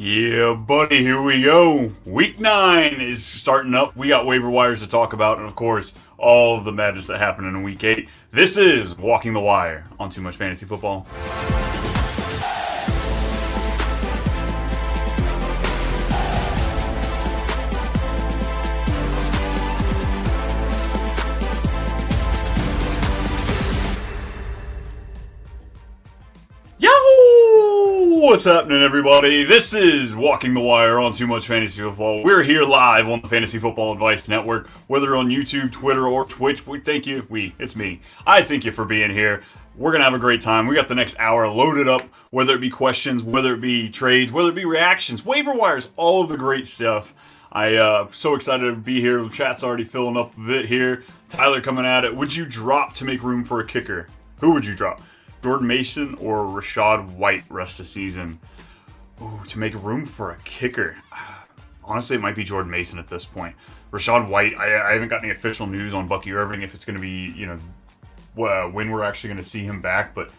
Yeah, buddy, here we go. Week 9 is starting up. We got waiver wires to talk about, and of course, all of the madness that happened in Week 8. This is Walking the Wire on Too Much Fantasy Football. What's happening, everybody? This is Walking the Wire on Too Much Fantasy Football. We're here live on the Fantasy Football Advice Network, whether on YouTube, Twitter, or Twitch. It's me. I thank you for being here. We're going to have a great time. We got the next hour loaded up, whether it be questions, whether it be trades, whether it be reactions, waiver wires, all of the great stuff. I'm so excited to be here. The chat's already filling up a bit here. Tyler coming at it. Would you drop to make room for a kicker? Who would you drop? Jordan Mason or Rashad White rest of season? Ooh, to make room for a kicker. Honestly, it might be Jordan Mason at this point. Rashad White, I haven't got any official news on Bucky Irving if it's going to be, when we're actually going to see him back. But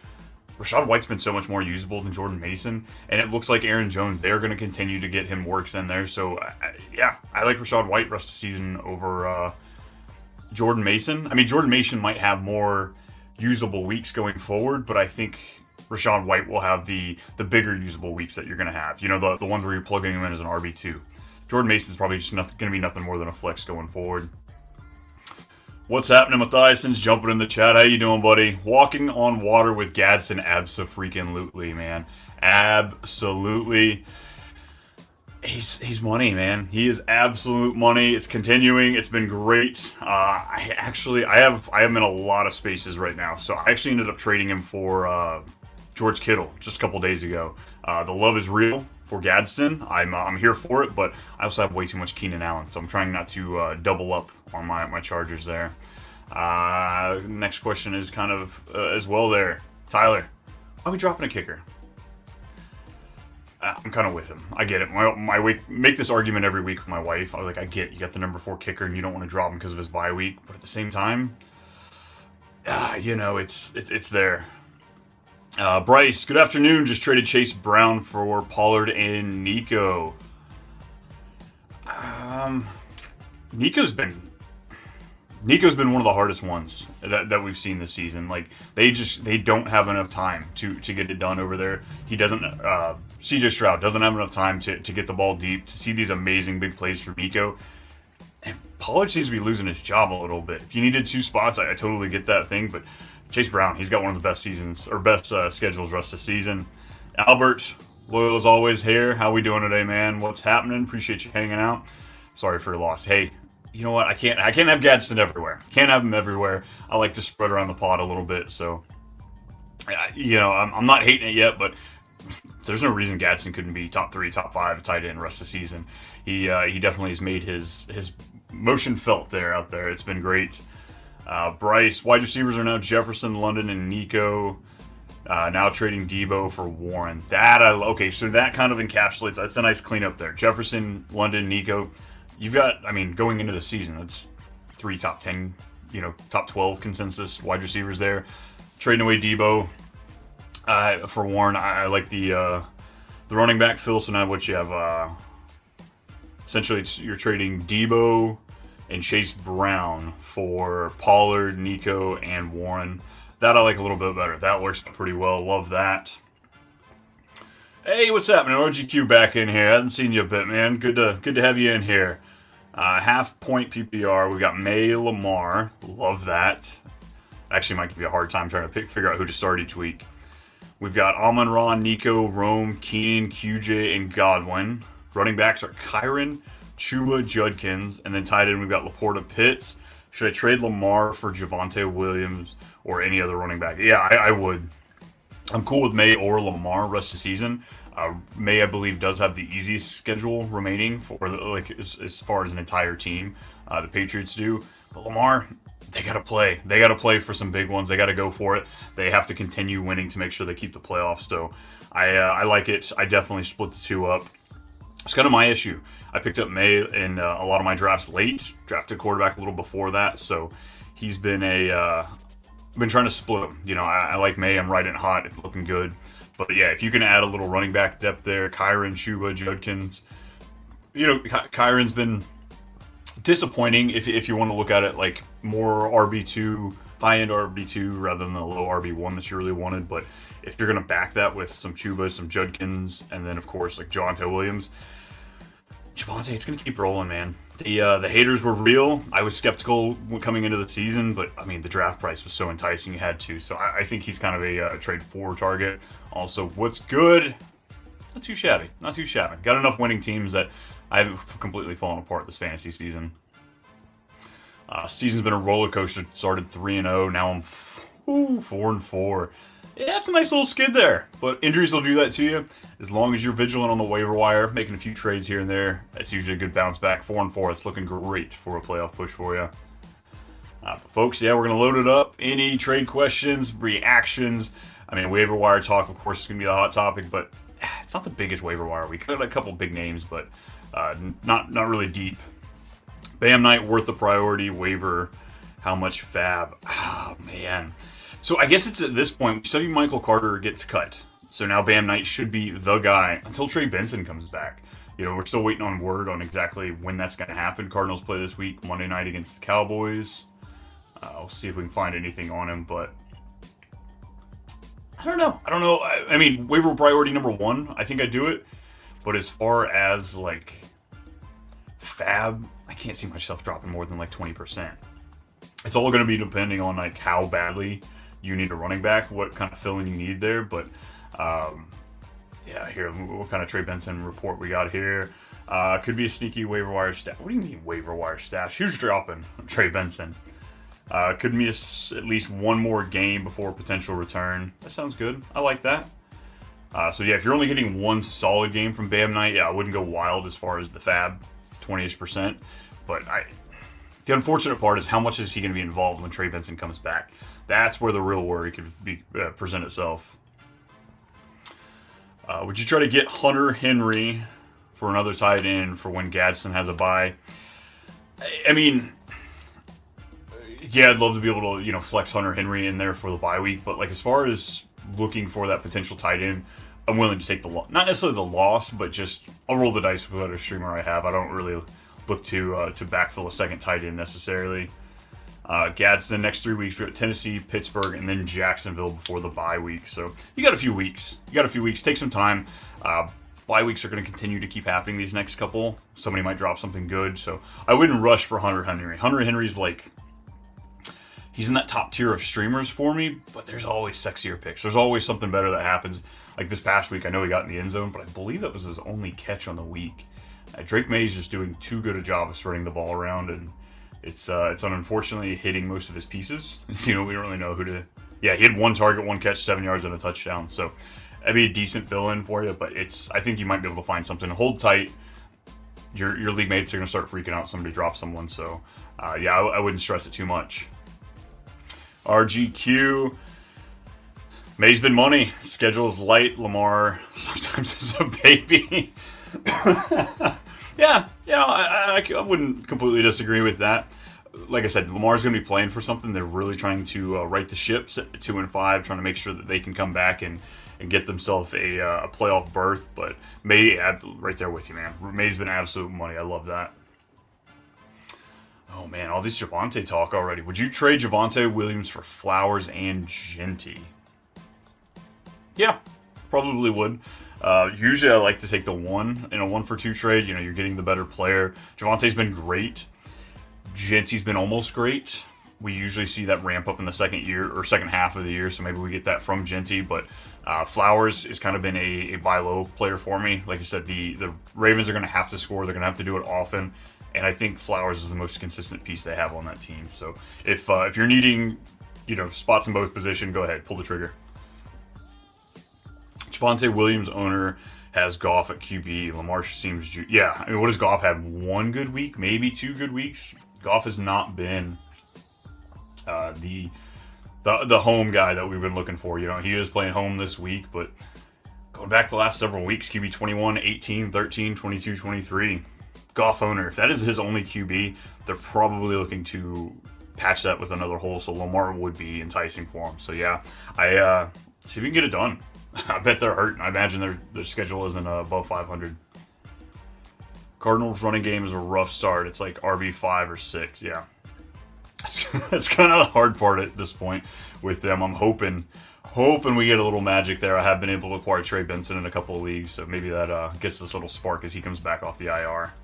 Rashad White's been so much more usable than Jordan Mason. And it looks like Aaron Jones, they're going to continue to get him works in there. So, I like Rashad White rest of season over Jordan Mason. I mean, Jordan Mason might have more usable weeks going forward, but I think Rashad White will have the bigger usable weeks that you're going to have. The ones where you're plugging him in as an RB2. Jordan Mason's probably just going to be nothing more than a flex going forward. What's happening, Matthiason's jumping in the chat. How you doing, buddy? Walking on water with Gadsden, abso-freaking-lutely, man. Absolutely. He's money, man. He is absolute money. It's continuing. It's been great. I have him in a lot of spaces right now. So I actually ended up trading him for George Kittle just a couple days ago. The love is real for Gadsden. I'm here for it, but I also have way too much Keenan Allen, so I'm trying not to double up on my Chargers there. Next question is kind of as well there. Tyler, why are we dropping a kicker? I'm kind of with him. I get it. My week, make this argument every week with my wife. I was like, I get you got the number 4 kicker and you don't want to drop him because of his bye week, but at the same time, it's there. Bryce, good afternoon. Just traded Chase Brown for Pollard and Nico. Nico's been one of the hardest ones that we've seen this season. Like they don't have enough time to get it done over there. He doesn't. CJ Stroud doesn't have enough time to get the ball deep to see these amazing big plays from Nico. And Pollard seems to be losing his job a little bit. If you needed 2 spots, I totally get that thing. But Chase Brown, he's got one of the best schedules rest of the season. Albert, loyal as always here. How we doing today, man? What's happening? Appreciate you hanging out. Sorry for your loss. Hey, you know what? I can't have Gadsden everywhere. Can't have him everywhere. I like to spread around the pod a little bit. So, I'm not hating it yet, but there's no reason Gadsden couldn't be top 3, top 5 tight end rest of the season. He definitely has made his motion felt out there. It's been great. Bryce, wide receivers are now Jefferson, London, and Nico. Now trading Dabo for Warren. So that kind of encapsulates. That's a nice cleanup there. Jefferson, London, Nico. You've got, going into the season, that's 3 top 10, top 12 consensus wide receivers there. Trading away Dabo for Warren. I like the running back fill. So now what you have, essentially you're trading Dabo and Chase Brown for Pollard, Nico, and Warren. That I like a little bit better. That works pretty well. Love that. Hey, what's happening? RGQ back in here. I haven't seen you a bit, man. Good to have you in here. Half point PPR. We got May Lamar. Love that. Actually, might give you a hard time trying to figure out who to start each week. We've got Amon-Ra, Nico, Rome, Keenan, QJ, and Godwin. Running backs are Kyron, Chuba, Judkins, and then tight end we've got Laporta, Pitts. Should I trade Lamar for Javonte Williams or any other running back? Yeah, I would. I'm cool with May or Lamar rest of the season. May, I believe, does have the easiest schedule remaining for as far as an entire team. The Patriots do, but Lamar, they got to play. They got to play for some big ones. They got to go for it. They have to continue winning to make sure they keep the playoffs. So I like it. I definitely split the 2 up. It's kind of my issue. I picked up May in a lot of my drafts late. Drafted quarterback a little before that, so he's been I've been trying to split him. I like May. I'm riding hot. It's looking good. But yeah, if you can add a little running back depth there, Kyron, Shuba, Judkins. You know, Kyron's been disappointing if you want to look at it like more RB2, high-end RB2 rather than the low RB1 that you really wanted. But if you're going to back that with some Chuba, some Judkins, and then, of course, like Javonte Williams, Javonte, it's going to keep rolling, man. The haters were real. I was skeptical coming into the season, but, I mean, the draft price was so enticing you had to. So I think he's kind of a trade 4 target. Also, what's good? Not too shabby. Not too shabby. Got enough winning teams that I haven't completely fallen apart this fantasy season. Season's been a roller coaster. Started 3-0. Now I'm 4-4. Yeah, that's a nice little skid there. But injuries will do that to you. As long as you're vigilant on the waiver wire, making a few trades here and there, that's usually a good bounce back. 4-4. It's looking great for a playoff push for you. But folks, yeah, we're going to load it up. Any trade questions, reactions. I mean, waiver wire talk, of course, is going to be the hot topic, but it's not the biggest waiver wire. We got a couple big names, but not really deep. Bam Knight worth the priority. Waiver, how much FAAB? Oh, man. So I guess it's at this point, we study Michael Carter gets cut. So now Bam Knight should be the guy until Trey Benson comes back. You know, we're still waiting on word on exactly when that's going to happen. Cardinals play this week, Monday night against the Cowboys. We'll see if we can find anything on him, but I don't know. I mean, waiver priority number 1, I think I'd do it. But as far as, like, FAAB, I can't see myself dropping more than, like, 20%. It's all going to be depending on, like, how badly you need a running back, what kind of fill-in you need there. But, yeah, here, what kind of Trey Benson report we got here. Could be a sneaky waiver wire stash. What do you mean waiver wire stash? Who's dropping Trey Benson? Could be at least one more game before potential return. That sounds good. I like that. So yeah, if you're only getting one solid game from Bam Knight, yeah, I wouldn't go wild as far as the FAAB, 20-ish%. But the unfortunate part is how much is he going to be involved when Trey Benson comes back? That's where the real worry could present itself. Would you try to get Hunter Henry for another tight end for when Gadsden has a bye? I mean, yeah, I'd love to be able to, flex Hunter Henry in there for the bye week. But, like, as far as looking for that potential tight end, I'm willing to take the loss. Not necessarily the loss, but just I'll roll the dice with whatever streamer I have. I don't really look to backfill a second tight end necessarily. Gadsden, next 3 weeks, we got Tennessee, Pittsburgh, and then Jacksonville before the bye week. So you got a few weeks. Take some time. Bye weeks are going to continue to keep happening these next couple. Somebody might drop something good. So I wouldn't rush for Hunter Henry. Hunter Henry's like, he's in that top tier of streamers for me, but there's always sexier picks. There's always something better that happens. Like this past week, I know he got in the end zone, but I believe that was his only catch on the week. Drake May's just doing too good a job of spreading the ball around, and it's unfortunately hitting most of his pieces. We don't really know who to. Yeah, he had 1 target, 1 catch, 7 yards, and a touchdown. So that'd be a decent fill-in for you, but I think you might be able to find something. Hold tight. Your league mates are going to start freaking out if somebody drops someone. So, yeah, I wouldn't stress it too much. RGQ. May's been money. Schedule is light. Lamar sometimes is a baby. Yeah, I wouldn't completely disagree with that. Like I said, Lamar's going to be playing for something. They're really trying to right the ship, set to 2-5, trying to make sure that they can come back and get themselves a playoff berth. But May, right there with you, man. May's been absolute money. I love that. Oh, man, all this Javonte talk already. Would you trade Javonte Williams for Flowers and Ginty? Yeah, probably would. Usually I like to take the 1 in a 1-for-2 trade. You're getting the better player. Javonte's been great. Ginty's been almost great. We usually see that ramp up in the second half of the year, so maybe we get that from Ginty. But Flowers has kind of been a buy low player for me. Like I said, the Ravens are going to have to score. They're going to have to do it often. And I think Flowers is the most consistent piece they have on that team. So if you're needing, spots in both position, go ahead, pull the trigger. Javonte Williams owner has Goff at QB. Lamar seems, yeah. I mean, what has Goff had? 1 good week, maybe 2 good weeks. Goff has not been the home guy that we've been looking for. He is playing home this week, but going back the last several weeks, QB 21, 18, 13, 22, 23. Goff owner, if that is his only QB, they're probably looking to patch that with another hole, so Lamar would be enticing for him. So yeah, see if we can get it done. I bet they're hurting. I imagine their schedule isn't above 500. Cardinals running game is a rough start. It's like RB5 or 6. Yeah. That's kind of the hard part at this point with them. I'm hoping we get a little magic there. I have been able to acquire Trey Benson in a couple of leagues, so maybe that gets this little spark as he comes back off the IR.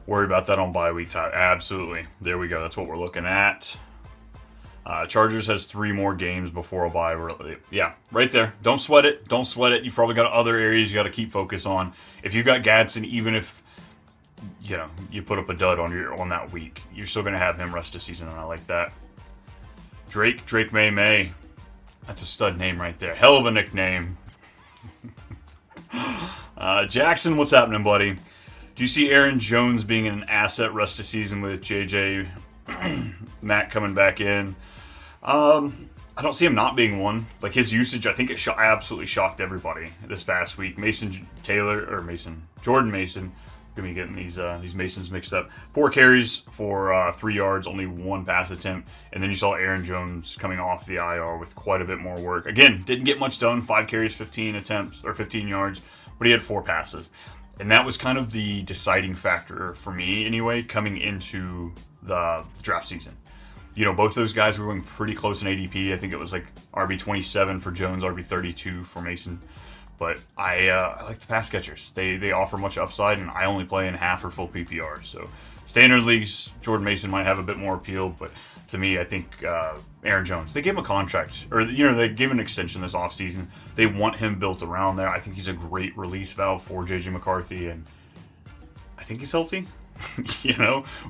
Worry about that on bye week time. Absolutely. There we go. That's what we're looking at. Chargers has 3 more games before a bye. Yeah, right there. Don't sweat it. Don't sweat it. You've probably got other areas you got to keep focus on. If you got Gadsden, even if you put up a dud on that week, you're still going to have him rest of season, and I like that. Drake May. That's a stud name right there. Hell of a nickname. Jackson, what's happening, buddy? Do you see Aaron Jones being an asset rest of season with JJ Matt coming back in? I don't see him not being one. Like, his usage, I think it absolutely shocked everybody this past week. Jordan Mason. Gonna be getting these Masons mixed up. 4 carries for 3 yards, only 1 pass attempt, and then you saw Aaron Jones coming off the IR with quite a bit more work. Again, didn't get much done. 5 carries, 15 attempts or 15 yards, but he had 4 passes, and that was kind of the deciding factor for me anyway coming into the draft season. Both those guys were going pretty close in ADP. I think it was like RB27 for Jones, RB32 for Mason. But I like the pass catchers. They offer much upside, and I only play in half or full PPR. So standard leagues, Jordan Mason might have a bit more appeal, but to me, I think Aaron Jones. They gave him a contract, or they gave him an extension this offseason. They want him built around there. I think he's a great release valve for JJ McCarthy, and I think he's healthy.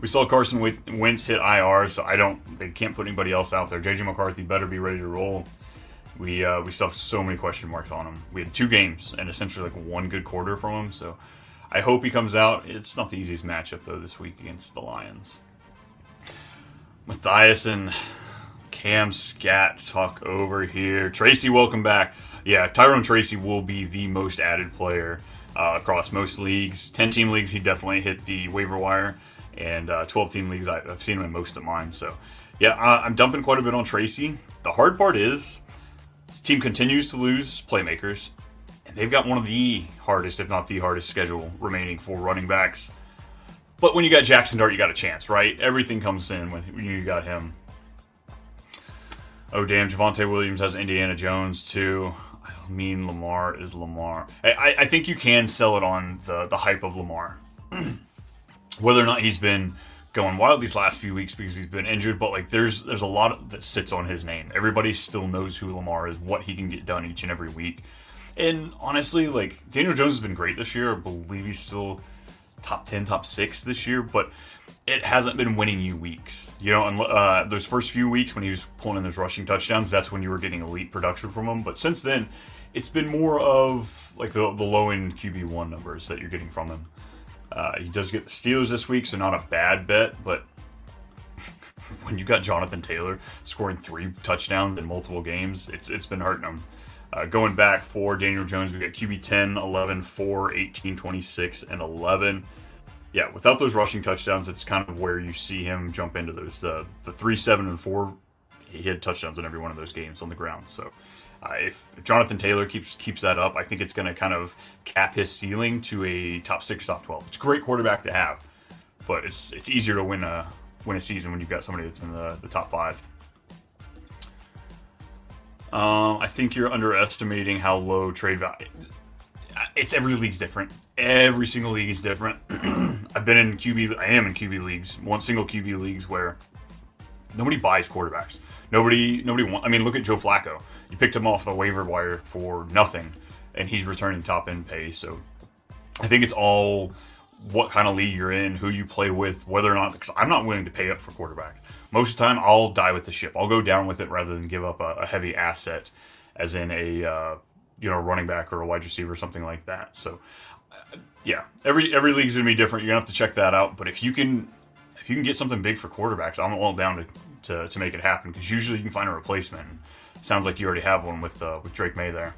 We saw Carson Wentz hit IR, so they can't put anybody else out there. JJ McCarthy better be ready to roll. We still have so many question marks on him. We had 2 games and essentially like 1 good quarter from him, so I hope he comes out. It's not the easiest matchup though this week against the Lions. Matthias and Cam Scat talk over here. Tracy, welcome back. Yeah, Tyrone Tracy will be the most added player across most leagues. 10-team leagues, he definitely hit the waiver wire, and 12-team leagues, I've seen him in most of mine. So yeah, I'm dumping quite a bit on Tracy. The hard part is, this team continues to lose playmakers, and they've got one of the hardest, if not the hardest, schedule remaining for running backs. But when you got Jackson Dart, you got a chance, right? Everything comes in when you got him. Oh, damn, Javonte Williams has Indiana Jones, too. I mean, Lamar is Lamar. I think you can sell it on the hype of Lamar. Whether or not he's been going wild these last few weeks because he's been injured, but like there's a lot that sits on his name. Everybody still knows who Lamar is, what he can get done each and every week. And honestly, like, Daniel Jones has been great this year. I believe he's still top 10, top 6 this year, but it hasn't been winning you weeks. And those first few weeks when he was pulling in those rushing touchdowns, that's when you were getting elite production from him. But since then, it's been more of like the low-end QB1 numbers that you're getting from him. He does get the Steelers this week, so not a bad bet, but when you got Jonathan Taylor scoring 3 touchdowns in multiple games, it's been hurting him. Going back for Daniel Jones, we got QB 10, 11, 4, 18, 26, and 11. Yeah, without those rushing touchdowns, it's kind of where you see him jump into those. The 3, 7, and 4, he had touchdowns in every one of those games on the ground. So if Jonathan Taylor keeps that up, I think it's going to kind of cap his ceiling to a top 6, top 12. It's a great quarterback to have, but it's easier to win a season when you've got somebody that's in the top 5. I think you're underestimating how low trade value. It's every league's different. Every single league is different. I am in QB leagues, one single QB leagues where nobody buys quarterbacks. Nobody wants. I mean, look at Joe Flacco. You picked him off the waiver wire for nothing, and he's returning top end pay. So I think it's all what kind of league you're in, who you play with, whether or not. Because I'm not willing to pay up for quarterbacks. Most of the time, I'll die with the ship. I'll go down with it rather than give up a heavy asset, as in a running back or a wide receiver or something like that. So yeah, every league's gonna be different. You're gonna have to check that out. But if you can get something big for quarterbacks, I'm all down to make it happen, because usually you can find a replacement. Sounds like you already have one with Drake May there.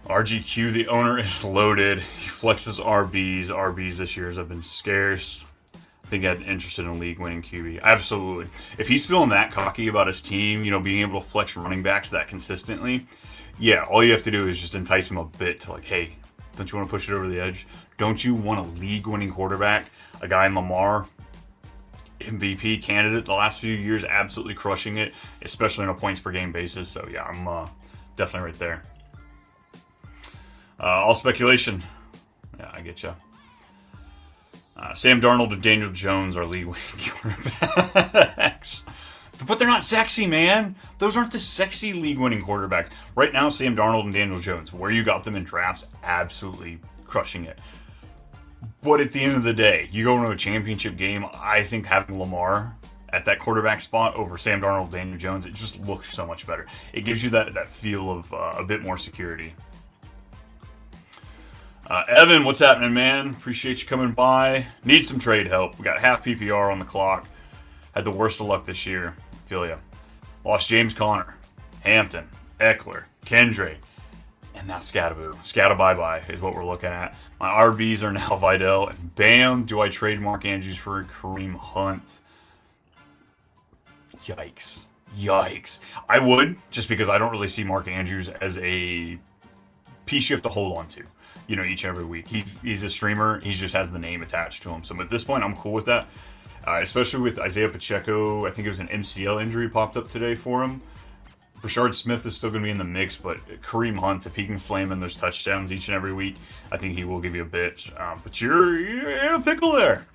RGQ, the owner is loaded. He flexes RBs. RBs this year have been scarce. I think I'm interested in a league-winning QB. Absolutely. If he's feeling that cocky about his team, being able to flex running backs that consistently, yeah, all you have to do is just entice him a bit to hey, don't you want to push it over the edge? Don't you want a league-winning quarterback? A guy in Lamar, MVP candidate the last few years, absolutely crushing it, especially on a points-per-game basis. So, yeah, I'm definitely right there. All speculation. Yeah, I get you. Sam Darnold and Daniel Jones are league-winning quarterbacks. But they're not sexy, man. Those aren't the sexy league-winning quarterbacks. Right now, Sam Darnold and Daniel Jones, where you got them in drafts, absolutely crushing it. But at the end of the day, you go into a championship game, I think having Lamar at that quarterback spot over Sam Darnold, Daniel Jones, it just looks so much better. It gives you that feel of a bit more security. Evan, what's happening, man? Appreciate you coming by. Need some trade help. We got half PPR on the clock. Had the worst of luck this year. Feel ya. Lost James Conner, Hampton, Eckler, Kendre, and now Scattaboo. Scatta bye-bye is what we're looking at. My RBs are now Vidal, and bam, do I trade Mark Andrews for Kareem Hunt? Yikes. I would, just because I don't really see Mark Andrews as a piece you have to hold on to, each and every week. He's a streamer. He just has the name attached to him. So at this point, I'm cool with that. Especially with Isaiah Pacheco. I think it was an MCL injury popped up today for him. Rashad Smith is still going to be in the mix, but Kareem Hunt, if he can slam in those touchdowns each and every week, I think he will give you a bit. But you're in a pickle there.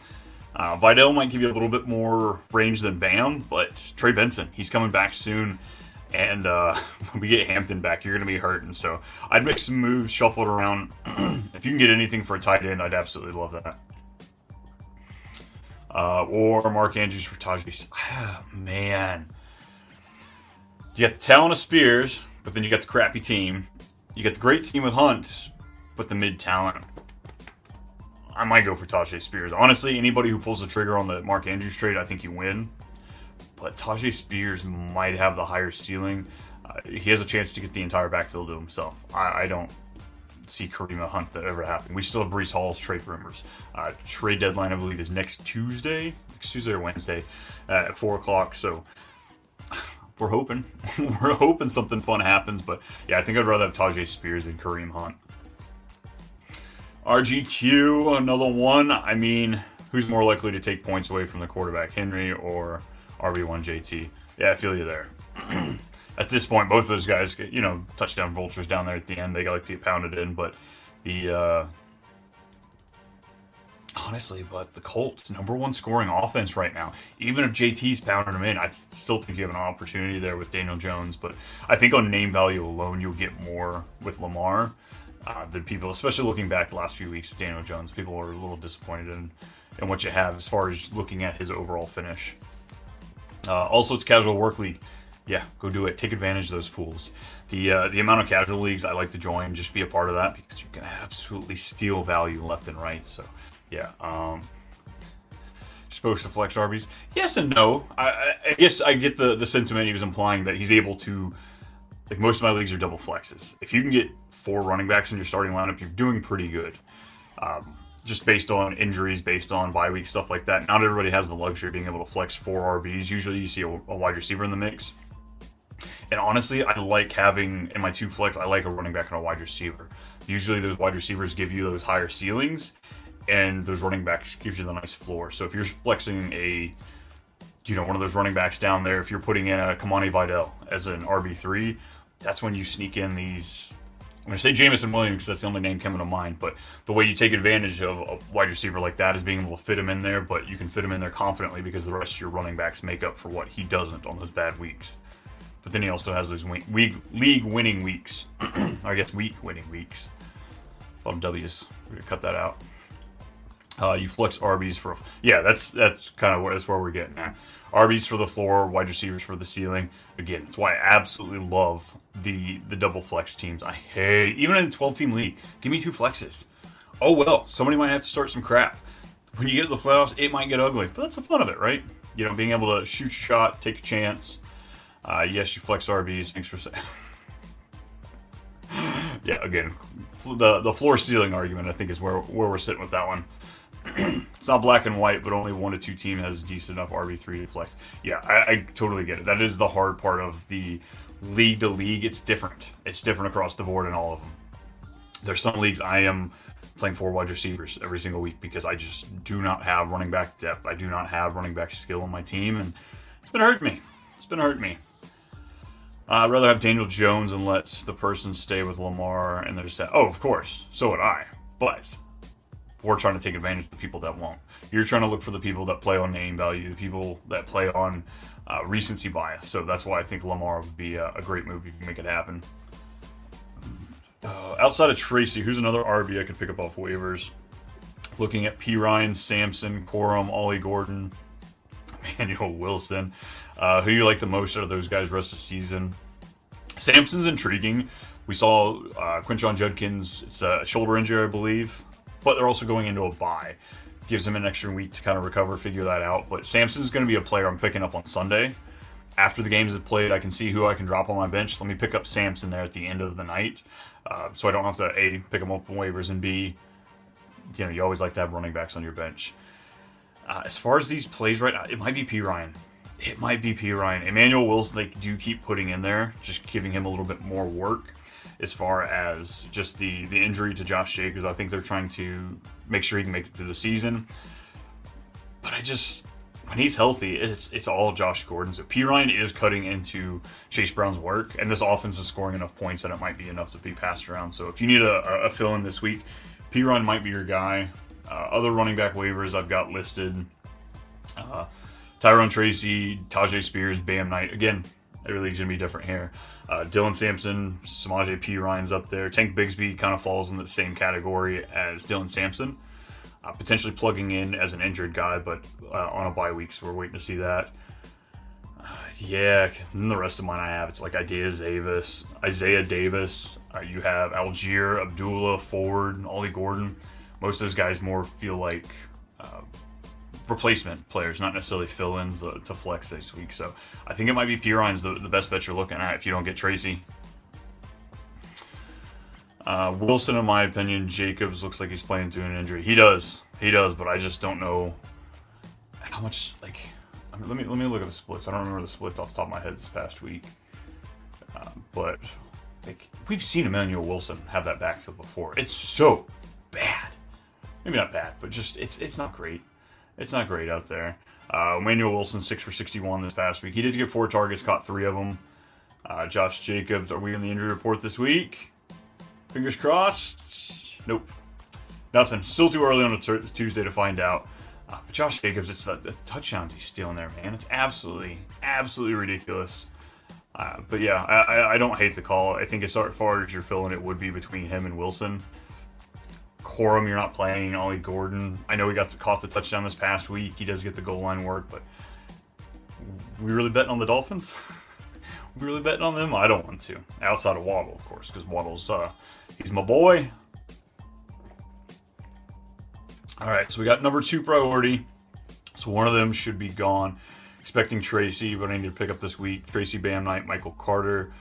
Vidal might give you a little bit more range than Bam, but Trey Benson, he's coming back soon. And when we get Hampton back, you're going to be hurting. So I'd make some moves, shuffle it around. If you can get anything for a tight end, I'd absolutely love that. Or Mark Andrews for Tajay. Man. You got the talent of Spears, but then you got the crappy team. You got the great team with Hunt, but the mid-talent. I might go for Tajay Spears. Honestly, anybody who pulls the trigger on the Mark Andrews trade, I think you win. But Tajay Spears might have the higher ceiling. He has a chance to get the entire backfield to himself. I don't see Kareem Hunt that ever happen. We still have Breece Hall's trade rumors. Trade deadline, I believe, is next Tuesday or Wednesday at 4 o'clock. So we're hoping. We're hoping something fun happens. But yeah, I think I'd rather have Tajay Spears than Kareem Hunt. RGQ, another one. I mean, who's more likely to take points away from the quarterback, Henry or RB1 JT? Yeah, I feel you there. At this point, both of those guys get, touchdown vultures down there at the end. They got to get pounded in, but honestly, the Colts, number one scoring offense right now. Even if JT's pounding them in, I still think you have an opportunity there with Daniel Jones. But I think on name value alone, you'll get more with Lamar than people, especially looking back the last few weeks of Daniel Jones. People are a little disappointed in what you have as far as looking at his overall finish. Also, it's casual work league. Yeah, go do it. Take advantage of those fools. The amount of casual leagues I like to join, just be a part of that because you can absolutely steal value left and right. So, yeah. You're supposed to flex RBs? Yes and no. I guess I get the sentiment he was implying that he's able to, most of my leagues are double flexes. If you can get 4 running backs in your starting lineup, you're doing pretty good. Just based on injuries, based on bye week, stuff like that. Not everybody has the luxury of being able to flex 4 RBs. Usually you see a wide receiver in the mix. And honestly, I like having, in my 2 flex, I like a running back and a wide receiver. Usually those wide receivers give you those higher ceilings, and those running backs gives you the nice floor. So if you're flexing one of those running backs down there, if you're putting in a Kamani Vidal as an RB3, that's when you sneak in these. I'm going to say Jameson Williams because that's the only name coming to mind, but the way you take advantage of a wide receiver like that is being able to fit him in there, but you can fit him in there confidently because the rest of your running backs make up for what he doesn't on those bad weeks. But then he also has those league-winning weeks. Or I guess week-winning weeks. A lot of W's. We're going to cut that out. You flex RBs for... Yeah, that's kind of that's where we're getting at. RBs for the floor, wide receivers for the ceiling. Again, that's why I absolutely love the double flex teams. I hate... Even in a 12-team league, give me 2 flexes. Oh, well, somebody might have to start some crap. When you get to the playoffs, it might get ugly. But that's the fun of it, right? Being able to shoot a shot, take a chance... yes, you flex RBs. Thanks for saying. Yeah, again, the floor ceiling argument I think is where we're sitting with that one. It's not black and white, but only 1 to 2 team has a decent enough RB3 to flex. Yeah, I totally get it. That is the hard part of the league to league. It's different. It's different across the board in all of them. There's some leagues I am playing 4 wide receivers every single week because I just do not have running back depth. I do not have running back skill on my team, and it's been hurting me. It's been hurting me. I'd rather have Daniel Jones and let the person stay with Lamar, and they're just saying, oh, of course, so would I. But we're trying to take advantage of the people that won't. You're trying to look for the people that play on name value, the people that play on recency bias. So that's why I think Lamar would be a great move if you make it happen. Outside of Tracy, who's another RB I could pick up off waivers? Looking at P. Ryan, Sampson, Corum, Ollie Gordon, Emmanuel Wilson. Who you like the most out of those guys rest of the season? Sampson's intriguing. We saw Quinshon Judkins, it's a shoulder injury, I believe, but they're also going into a bye. Gives him an extra week to kind of recover, figure that out. But Sampson's going to be a player I'm picking up on Sunday. After the games have played, I can see who I can drop on my bench. Let me pick up Sampson there at the end of the night. So I don't have to, A, pick him up on waivers, and B, you always like to have running backs on your bench. As far as these plays right now, it might be P. Ryan. It might be P. Ryan. Emmanuel Wilson, they do keep putting in there, just giving him a little bit more work as far as just the injury to Josh Jacobs. I think they're trying to make sure he can make it through the season. But when he's healthy, it's all Josh Gordon. So P. Ryan is cutting into Chase Brown's work, and this offense is scoring enough points that it might be enough to be passed around. So if you need a fill-in this week, P. Ryan might be your guy. Other running back waivers I've got listed. Tyrone Tracy, Tajay Spears, Bam Knight. Again, every league's going to be different here. Dylan Sampson, Samaje P. Ryan's up there. Tank Bigsby kind of falls in the same category as Dylan Sampson. Potentially plugging in as an injured guy, but on a bye week, so we're waiting to see that. And the rest of mine I have, it's like Isaiah Davis. You have Algier, Abdullah, Ford, Ollie Gordon. Most of those guys more feel like replacement players, not necessarily fill-ins to flex this week. So I think it might be P. Ryan's the best bet you're looking at if you don't get Tracy. Wilson, in my opinion, Jacobs looks like he's playing through an injury. He does, but I just don't know how much. Let me look at the splits. I don't remember the splits off the top of my head this past week, but we've seen Emmanuel Wilson have that backfield before. It's so bad. Maybe not bad, but just it's not great. It's not great out there. Emmanuel Wilson 6 for 61 this past week. He did get 4 targets, caught 3 of them. Josh Jacobs, are we in the injury report this week? Fingers crossed. Nope. Nothing. Still too early on a Tuesday to find out. But Josh Jacobs, it's the touchdowns he's stealing there, man. It's absolutely ridiculous. But yeah, I don't hate the call. I think as far as you're filling, it would be between him and Wilson. Corum, you're not playing. Ollie Gordon, I know he caught the touchdown this past week. He does get the goal line work, but we really betting on the Dolphins? We really betting on them? I don't want to. Outside of Waddle, of course, because Waddle's he's my boy. All right, so we got number 2 priority. So one of them should be gone. Expecting Tracy, but I need to pick up this week. Tracy, Bam Knight, Michael Carter.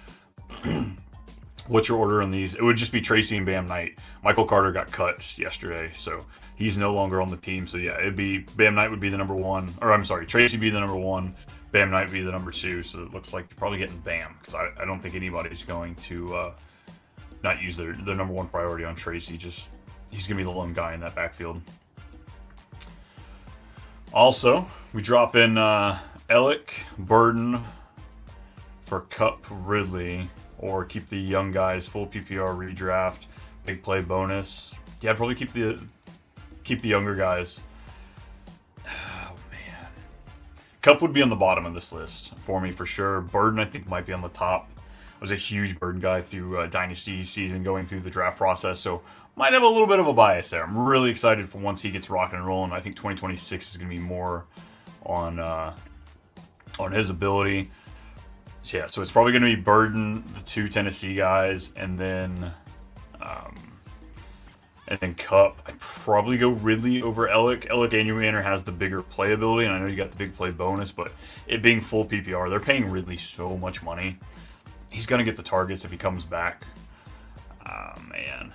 What's your order on these? It would just be Tracy and Bam Knight. Michael Carter got cut yesterday, so he's no longer on the team. So yeah, it'd be Bam Knight would be the number 1. Or I'm sorry, Tracy would be the number 1. Bam Knight would be the number 2. So it looks like you're probably getting Bam, because I don't think anybody's going to not use their number 1 priority on Tracy. Just he's going to be the lone guy in that backfield. Also, we drop in Ellick, Burden for Cup, Ridley, or keep the young guys, full PPR redraft, big play bonus. Yeah, I'd probably keep the younger guys. Oh man, Cup would be on the bottom of this list for me for sure. Burden, I think, might be on the top. I was a huge Burden guy through Dynasty season, going through the draft process, so might have a little bit of a bias there. I'm really excited for once he gets rocking and rolling. I think 2026 is going to be more on his ability. So yeah, so it's probably going to be Burden, the 2 Tennessee guys, and then Cup. I'd probably go Ridley over Ellick. Ellick Annuaner has the bigger playability, and I know you got the big play bonus, but it being full PPR, they're paying Ridley so much money. He's going to get the targets if he comes back. Man.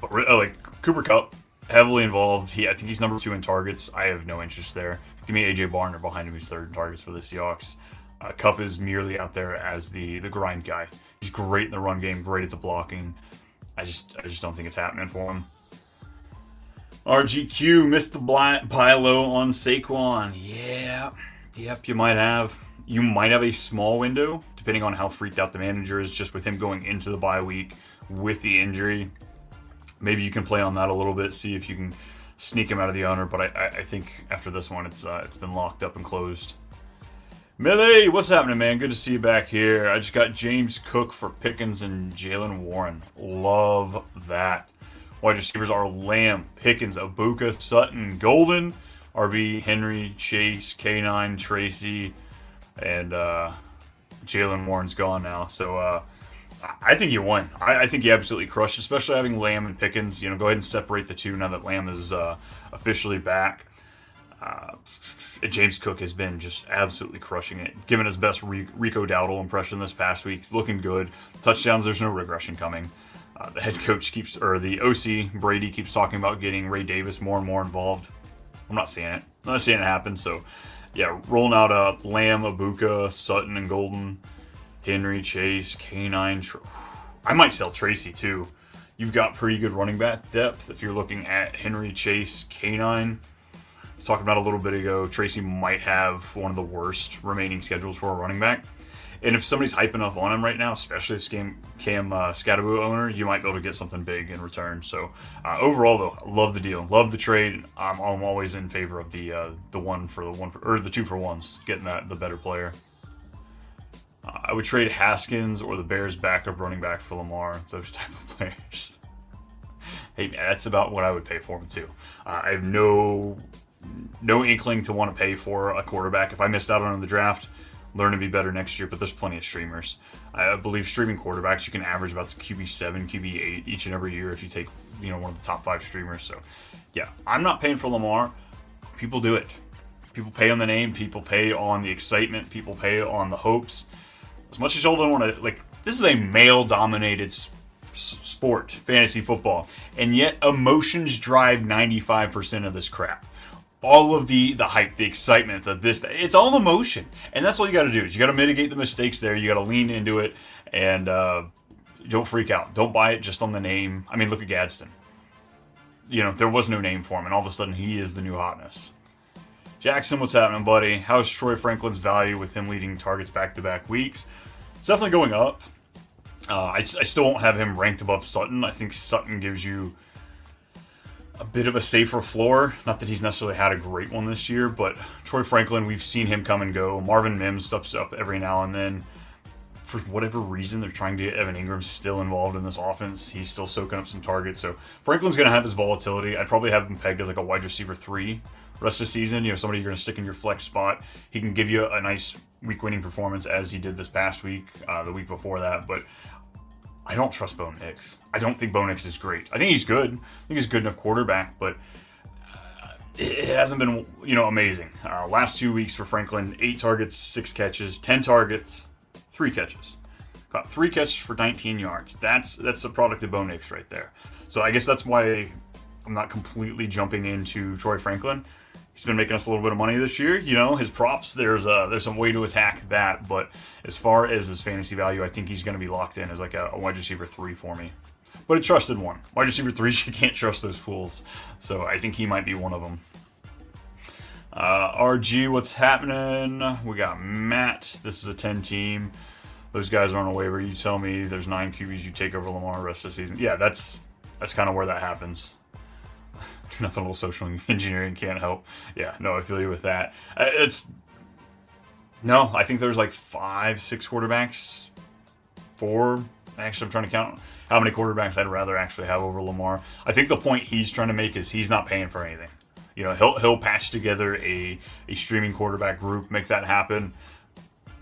But like Cooper Kupp, heavily involved. I think he's number 2 in targets. I have no interest there. Give me A.J. Barner behind him, who's 3rd in targets for the Seahawks. Kupp is merely out there as the grind guy. He's great in the run game, great at the blocking. I just don't think it's happening for him. RGQ missed the buy low on Saquon. Yep, you might have. You might have a small window, depending on how freaked out the manager is, just with him going into the bye week with the injury. Maybe you can play on that a little bit, see if you can sneak him out of the owner. But I think after this one, it's been locked up and closed. Millie, what's happening, man? Good to see you back here. I just got James Cook for Pickens and Jalen Warren. Love that. Wide receivers are Lamb, Pickens, Abuka, Sutton, Golden, RB, Henry, Chase, K9, Tracy, and Jalen Warren's gone now. So I think you won. I think you absolutely crushed, especially having Lamb and Pickens. Go ahead and separate the two now that Lamb is officially back. James Cook has been just absolutely crushing it, giving his best Rico Dowdle impression this past week. Looking good. Touchdowns, there's no regression coming. The head coach the OC, Brady, keeps talking about getting Ray Davis more and more involved. I'm not seeing it. I'm not seeing it happen. So, yeah, rolling out Lamb, Abuka, Sutton, and Golden, Henry, Chase, K9. I might sell Tracy, too. You've got pretty good running back depth if you're looking at Henry, Chase, K9. Talking about a little bit ago, Tracy might have one of the worst remaining schedules for a running back. And if somebody's hyping up on him right now, especially this Cam Scadaboo owner, you might be able to get something big in return. So overall, though, love the deal, love the trade. I'm always in favor of the 2 for 1s, getting the better player. I would trade Haskins or the Bears' backup running back for Lamar. Those type of players. Hey, man, that's about what I would pay for him too. I have no inkling to want to pay for a quarterback. If I missed out on the draft, learn to be better next year, but there's plenty of streamers. I believe streaming quarterbacks, you can average about QB7, QB8 each and every year if you take one of the top 5 streamers. So yeah, I'm not paying for Lamar. People do it. People pay on the name, people pay on the excitement, people pay on the hopes. As much as y'all don't want to, this is a male-dominated sport, fantasy football, and yet emotions drive 95% of this crap. All of the hype, the excitement, it's all emotion. And that's all you got to do is you got to mitigate the mistakes there. You got to lean into it and don't freak out. Don't buy it just on the name. I mean, look at Gadsden. There was no name for him, and all of a sudden he is the new hotness. Jackson, what's happening, buddy? How's Troy Franklin's value with him leading targets back-to-back weeks? It's definitely going up. I still won't have him ranked above Sutton. I think Sutton gives you a bit of a safer floor. Not that he's necessarily had a great one this year, but Troy Franklin, we've seen him come and go. Marvin Mims steps up every now and then. For whatever reason, they're trying to get Evan Ingram still involved in this offense. He's still soaking up some targets. So Franklin's going to have his volatility. I'd probably have him pegged as a wide receiver 3 rest of the season. Somebody you're going to stick in your flex spot. He can give you a nice week-winning performance as he did this past week, the week before that. But I don't trust Bo Nix. I don't think Bo Nix is great. I think he's good. I think he's a good enough quarterback, but it hasn't been, amazing. Last 2 weeks for Franklin, 8 targets, 6 catches, 10 targets, 3 catches. Got 3 catches for 19 yards. That's a product of Bo Nix right there. So I guess that's why I'm not completely jumping into Troy Franklin. He's been making us a little bit of money this year. His props, there's some way to attack that. But as far as his fantasy value, I think he's going to be locked in as a wide receiver 3 for me. But a trusted one. Wide receiver 3s, you can't trust those fools. So I think he might be one of them. RG, what's happening? We got Matt. This is a 10 team. Those guys are on a waiver. You tell me there's 9 QBs you take over Lamar the rest of the season. Yeah, that's kind of where that happens. Nothing a little social engineering can't help. Yeah, no, I feel you with that. I think there's 5, 6 quarterbacks. 4. Actually, I'm trying to count how many quarterbacks I'd rather actually have over Lamar. I think the point he's trying to make is he's not paying for anything. He'll patch together a streaming quarterback group, make that happen.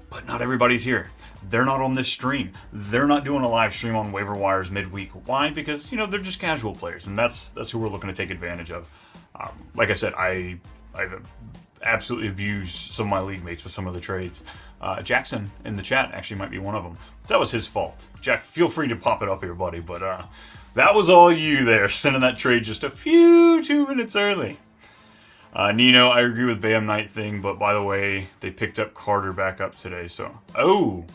But not everybody's here. They're not on this stream. They're not doing a live stream on Waiver Wires midweek. Why? Because, they're just casual players, and that's who we're looking to take advantage of. Like I said, I've absolutely abused some of my league mates with some of the trades. Jackson in the chat actually might be one of them. That was his fault. Jack, feel free to pop it up here, buddy, but That was all you there, sending that trade just a few 2 minutes early. Nino, I agree with Bam Knight thing, but by the way, they picked up Carter back up today, so... Oh!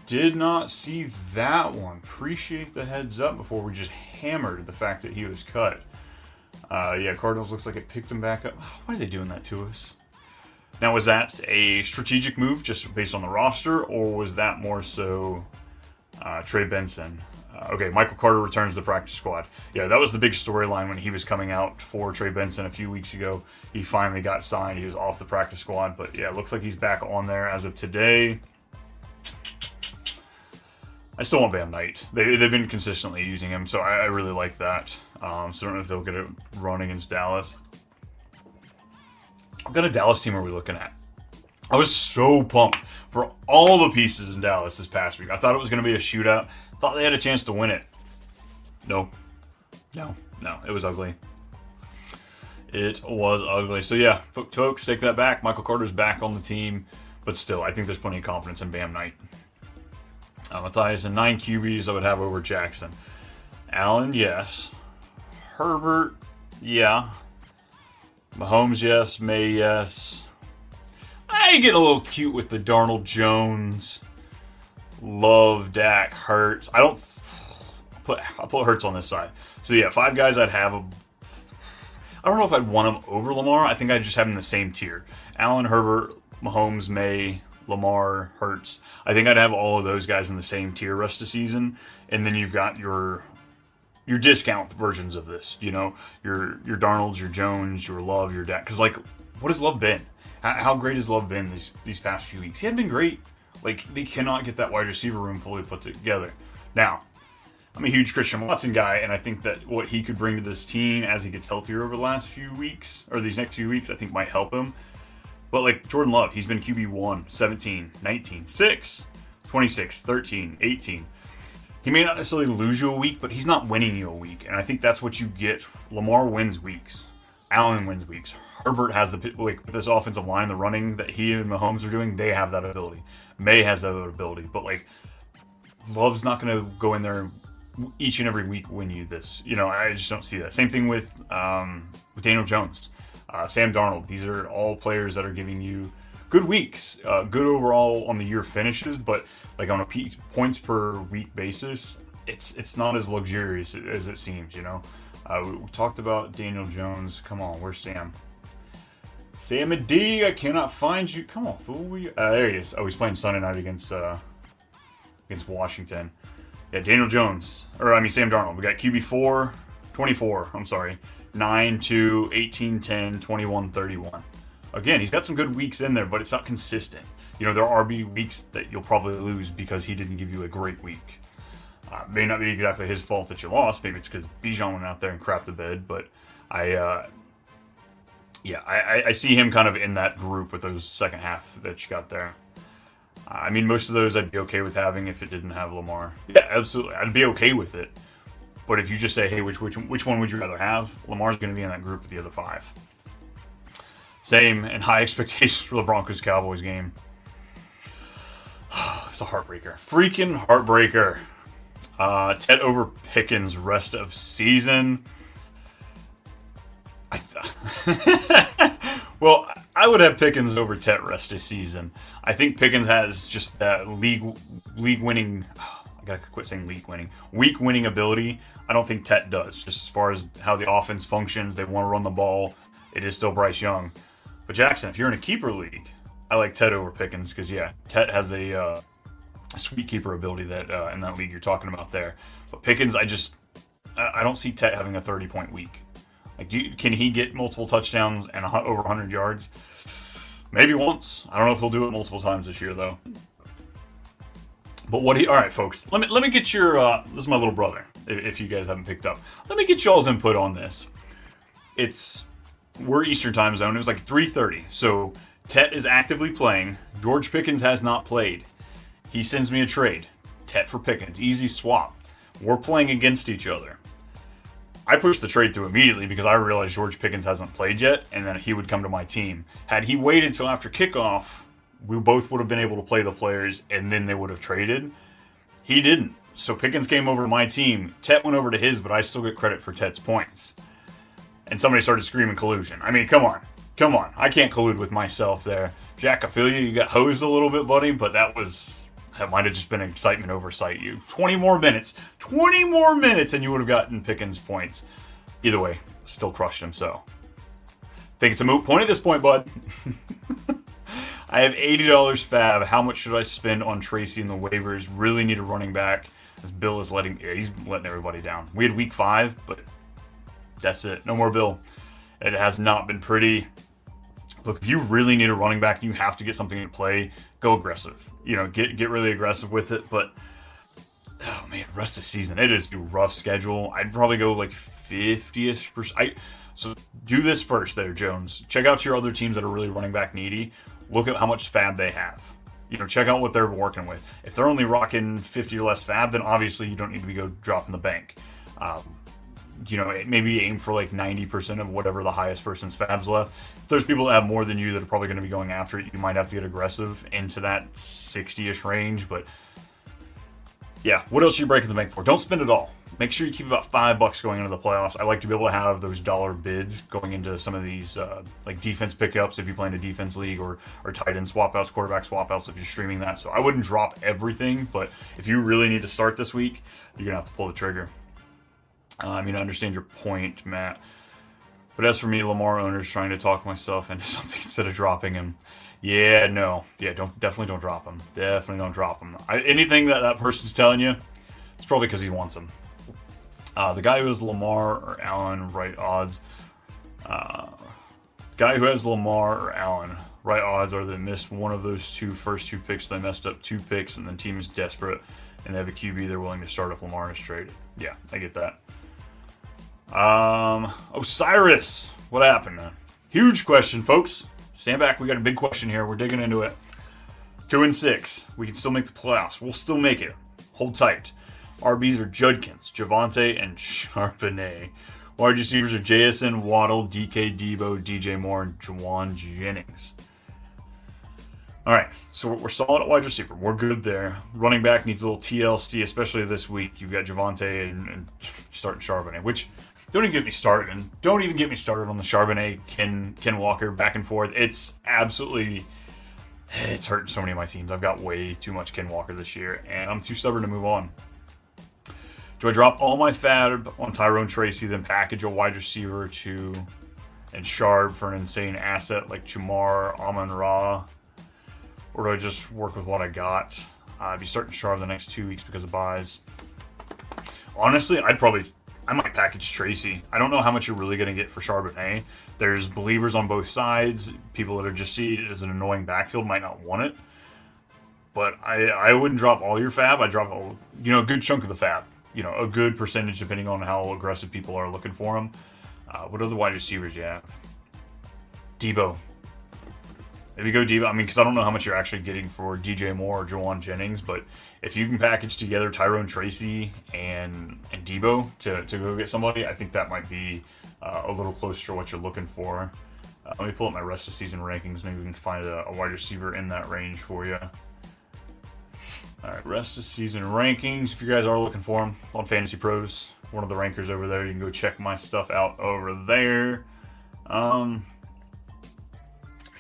Did not see that one. Appreciate the heads up before we just hammered the fact that he was cut. Yeah, Cardinals looks like it picked him back up. Why are they doing that to us? Now, was that a strategic move just based on the roster, or was that more so Trey Benson? Okay, Michael Carter returns to the practice squad. Yeah, that was the big storyline when he was coming out for Trey Benson a few weeks ago. He finally got signed. He was off the practice squad, but yeah, it looks like he's back on there as of today. I still want Bam Knight. They've been consistently using him, so I really like that. So I don't know if they'll get a run against Dallas. What kind of Dallas team are we looking at? I was so pumped for all the pieces in Dallas this past week. I thought it was going to be a shootout. Thought they had a chance to win it. No. It was ugly. It was ugly. So yeah, folks, take that back. Michael Carter's back on the team. But still, I think there's plenty of confidence in Bam Knight. Matthias and 9 QBs I would have over Jackson. Allen, yes. Herbert, yeah. Mahomes, yes. May, yes. I get a little cute with the Darnold Jones. Love Dak, Hurts. I'll put Hurts on this side. So yeah, 5 guys I'd have. I don't know if I'd want them over Lamar. I think I'd just have them in the same tier. Allen, Herbert, Mahomes, May, Lamar, Hurts. I think I'd have all of those guys in the same tier rest of the season. And then you've got your discount versions of this. You know, your Darnolds, your Jones, your Love, your Dak. Because like, what has Love been? How great has Love been these past few weeks? He hadn't been great. Like, they cannot get that wide receiver room fully put together. Now, I'm a huge Christian Watson guy, and I think that what he could bring to this team as he gets healthier over the last few weeks, or these next few weeks, I think might help him. But like Jordan Love, he's been QB1, 17, 19, 6, 26, 13, 18. He may not necessarily lose you a week, but he's not winning you a week. And I think that's what you get. Lamar wins weeks. Allen wins weeks. Herbert has with this offensive line, the running that he and Mahomes are doing, they have that ability. May has that ability. But like, Love's not going to go in there each and every week win you this. You know, I just don't see that. Same thing with Daniel Jones. Sam Darnold. These are all players that are giving you good weeks, good overall on the year finishes, but like on a points per week basis, it's not as luxurious as it seems. You know, we talked about Daniel Jones. Come on, where's Sam? Sam and D, I cannot find you. Come on, fool. There he is. Oh, he's playing Sunday night against Washington. Yeah, Daniel Jones, Sam Darnold. We got QB 24. I'm sorry. 9, 2, 18, 10, 21, 31. Again, he's got some good weeks in there, but it's not consistent. You know, there are RB weeks that you'll probably lose because he didn't give you a great week. May not be exactly his fault that you lost. Maybe it's because Bijan went out there and crapped the bed. But I see him kind of in that group with those second half that you got there. I mean, most of those I'd be okay with having if it didn't have Lamar. Yeah, absolutely. I'd be okay with it. But if you just say, hey, which one would you rather have? Lamar's going to be in that group with the other 5. Same, and high expectations for the Broncos-Cowboys game. It's a heartbreaker. Freaking heartbreaker. Ted over Pickens rest of season. Well, I would have Pickens over Ted rest of season. I think Pickens has just that league winning. I gotta quit saying league winning. Week winning ability. I don't think Tet does. Just as far as how the offense functions, they want to run the ball. It is still Bryce Young. But Jackson, if you're in a keeper league, I like Tet over Pickens because yeah, Tet has a sweet keeper ability that in that league you're talking about there. But Pickens, I don't see Tet having a 30-point week. Like, can he get multiple touchdowns and over 100 yards? Maybe once. I don't know if he'll do it multiple times this year though. But all right, folks. Let me get your. This is my little brother. If you guys haven't picked up, let me get y'all's input on this. We're Eastern time zone. It was like 3:30. So Tet is actively playing. George Pickens has not played. He sends me a trade. Tet for Pickens. Easy swap. We're playing against each other. I pushed the trade through immediately because I realized George Pickens hasn't played yet, and then he would come to my team. Had he waited till after kickoff, we both would have been able to play the players, and then they would have traded. He didn't. So Pickens came over to my team. Tet went over to his, but I still get credit for Tet's points. And somebody started screaming collusion. I mean, come on. I can't collude with myself there. Jack, I feel you got hosed a little bit, buddy, but that might have just been excitement oversight. 20 more minutes, and you would have gotten Pickens points. Either way, still crushed him, so. Think it's a moot point at this point, bud. I have $80 FAAB. How much should I spend on Tracy in the waivers? Really need a running back. As Bill is he's letting everybody down. We had week 5, but that's it. No more Bill. It has not been pretty. Look, if you really need a running back and you have to get something to play, go aggressive. Get really aggressive with it. But, oh man, rest of the season, it is a rough schedule. I'd probably go like 50-ish%. So do this first there, Jones. Check out your other teams that are really running back needy. Look at how much FAAB they have. Check out what they're working with. If they're only rocking 50 or less FAAB, then obviously you don't need to go dropping the bank. Maybe aim for like 90% of whatever the highest person's FAAB's left. If there's people that have more than you that are probably going to be going after it, you might have to get aggressive into that 60-ish range. But yeah, what else are you breaking the bank for? Don't spend it all. Make sure you keep about $5 going into the playoffs. I like to be able to have those dollar bids going into some of these like defense pickups if you play in a defense league, or tight end swap outs, quarterback swap outs if you're streaming that. So I wouldn't drop everything, but if you really need to start this week, you're going to have to pull the trigger. I understand your point, Matt. But as for me, Lamar owners trying to talk myself into something instead of dropping him. Definitely don't drop him. Definitely don't drop him. Anything that person's telling you, it's probably because he wants him. The guy who has Lamar or Allen, right odds. Guy who has Lamar or Allen, right odds are they missed one of those first two picks. They messed up 2 picks, and the team is desperate, and they have a QB they're willing to start if Lamar is traded. Yeah, I get that. Osiris, what happened, man? Huge question, folks. Stand back. We got a big question here. We're digging into it. 2-6. We can still make the playoffs. We'll still make it. Hold tight. RBs are Judkins, Javonte, and Charbonnet. Wide receivers are JSN, Waddle, DK, Dabo, DJ Moore, and Juwan Jennings. All right, so we're solid at wide receiver. We're good there. Running back needs a little TLC, especially this week. You've got Javonte and starting Charbonnet, which don't even get me started. And don't even get me started on the Charbonnet, Ken Walker back and forth. It's absolutely, it's hurting so many of my teams. I've got way too much Ken Walker this year, and I'm too stubborn to move on. Do I drop all my FAAB on Tyrone Tracy, then package a wide receiver and Sharp for an insane asset like Jamar, Amon-Ra? Or do I just work with what I got? I'd be starting Sharp the next 2 weeks because of buys. Honestly, I might package Tracy. I don't know how much you're really going to get for Charbonnet. There's believers on both sides. People that are just see it as an annoying backfield might not want it. But I wouldn't drop all your FAAB. I'd drop a good chunk of the FAAB. A good percentage depending on how aggressive people are looking for them. What other wide receivers you have? Dabo. Maybe go Debo. Because I don't know how much you're actually getting for DJ Moore or Juwan Jennings, but if you can package together Tyrone Tracy and Debo to go get somebody, I think that might be a little closer to what you're looking for. Let me pull up my rest of season rankings. Maybe we can find a wide receiver in that range for you. All right, rest of season rankings. If you guys are looking for them on Fantasy Pros, one of the rankers over there, you can go check my stuff out over there.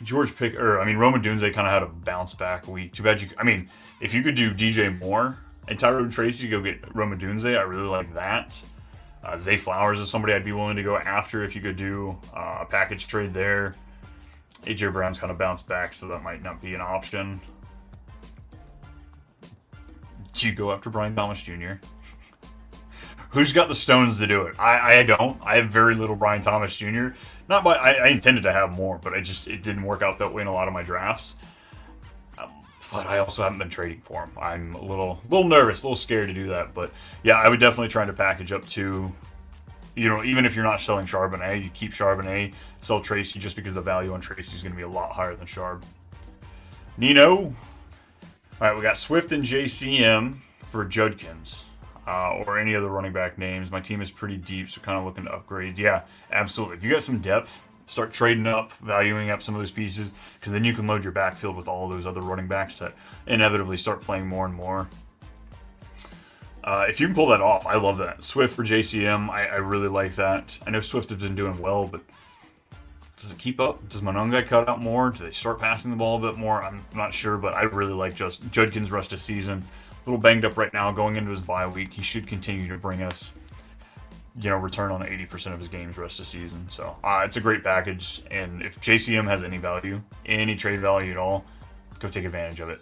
George Roma Dunze kind of had a bounce back week. Too bad if you could do DJ Moore and Tyrone Tracy, go get Roma Dunze. I really like that. Zay Flowers is somebody I'd be willing to go after if you could do a package trade there. AJ Brown's kind of bounced back, so that might not be an option. Do you go after Brian Thomas Jr.? Who's got the stones to do it? I don't. I have very little Brian Thomas Jr. I intended to have more, but it didn't work out that way in a lot of my drafts. But I also haven't been trading for him. I'm a little nervous, a little scared to do that. But yeah, I would definitely try to package up to, even if you're not selling Charbonnet, you keep Charbonnet, sell Tracy, just because the value on Tracy is going to be a lot higher than Sharp. Nino. All right, we got Swift and JCM for Judkins. Or any other running back names. My team is pretty deep, so kind of looking to upgrade. Yeah, absolutely. If you got some depth, start trading up, valuing up some of those pieces, because then you can load your backfield with all those other running backs that inevitably start playing more and more. If you can pull that off, I love that. Swift for JCM, I really like that. I know Swift has been doing well, but does it keep up? Does Mononga cut out more? Do they start passing the ball a bit more? I'm not sure, but I really like just Judkins' rest of season. A little banged up right now, going into his bye week. He should continue to bring us, return on 80% of his games rest of season. So it's a great package, and if JCM has any value, any trade value at all, go take advantage of it.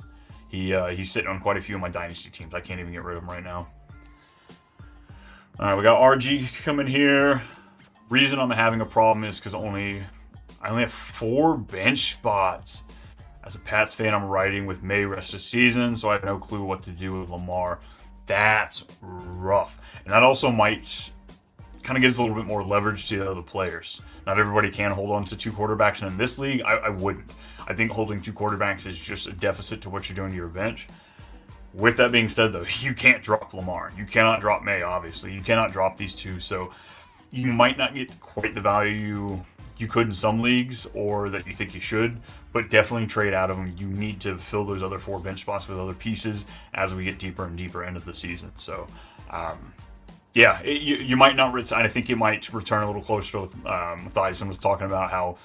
He's sitting on quite a few of my Dynasty teams. I can't even get rid of him right now. All right, we got RG coming here. Reason I'm having a problem is because I only have 4 bench spots. As a Pats fan, I'm riding with May rest of season, so I have no clue what to do with Lamar. That's rough. And that also might kind of gives a little bit more leverage to the other players. Not everybody can hold on to 2 quarterbacks, and in this league, I wouldn't. I think holding 2 quarterbacks is just a deficit to what you're doing to your bench. With that being said, though, you can't drop Lamar. You cannot drop May, obviously. You cannot drop these 2, so you might not get quite the value you could in some leagues, or that you think you should, but definitely trade out of them. You need to fill those other 4 bench spots with other pieces as we get deeper and deeper into the season. So, you might not return. I think you might return a little closer to what Dyson was talking about, how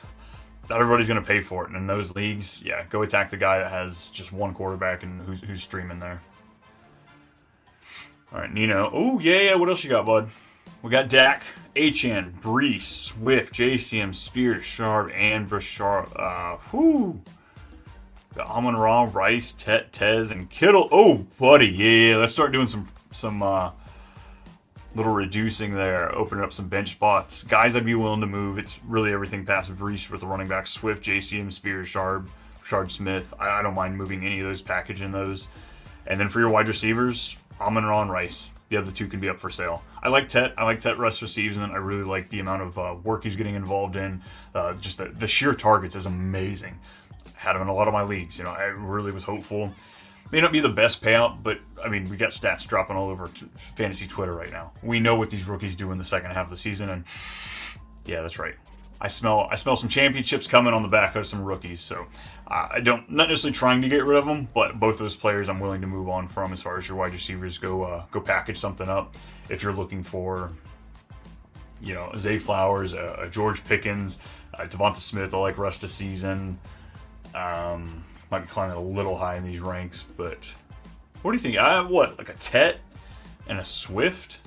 not everybody's going to pay for it. And in those leagues, go attack the guy that has just 1 quarterback and who's streaming there. All right, Nino. Oh, yeah. What else you got, bud? We got Dak, HN, Brees, Swift, JCM, Spears, Sharp, and Brashard. Got Amon-Ra, Rice, Tez, and Kittle. Oh, buddy. Yeah. Let's start doing some little reducing there. Opening up some bench spots. Guys I'd be willing to move. It's really everything past Brees with the running back. Swift, JCM, Spears, Sharp, Rashad Smith. I don't mind moving any of those, packaging those. And then for your wide receivers, Amon-Ra and Rice. The other 2 can be up for sale. I like Tet. I like Tet rest receives, and I really like the amount of work he's getting involved in. Just the sheer targets is amazing. Had him in a lot of my leagues. I really was hopeful. May not be the best payout, but I mean, we got stats dropping all over fantasy Twitter right now. We know what these rookies do in the second half of the season, and yeah, that's right. I smell some championships coming on the back of some rookies. So not necessarily trying to get rid of them, but both those players I'm willing to move on from as far as your wide receivers go. Go package something up if you're looking for, Zay Flowers, George Pickens, Devonta Smith. I like rest of season. Might be climbing a little high in these ranks, but what do you think? I have like a Tet and a Swift.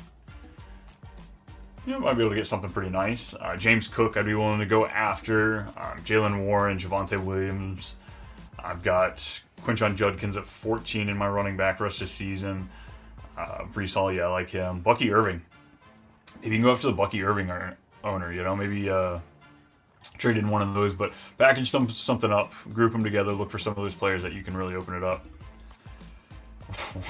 Might be able to get something pretty nice. James Cook, I'd be willing to go after. Jalen Warren, Javonte Williams. I've got Quinshon Judkins at 14 in my running back rest of the season. Brees Hall, I like him. Bucky Irving. If you can go after the Bucky Irving owner, maybe trade in one of those, but package something up, group them together, look for some of those players that you can really open it up.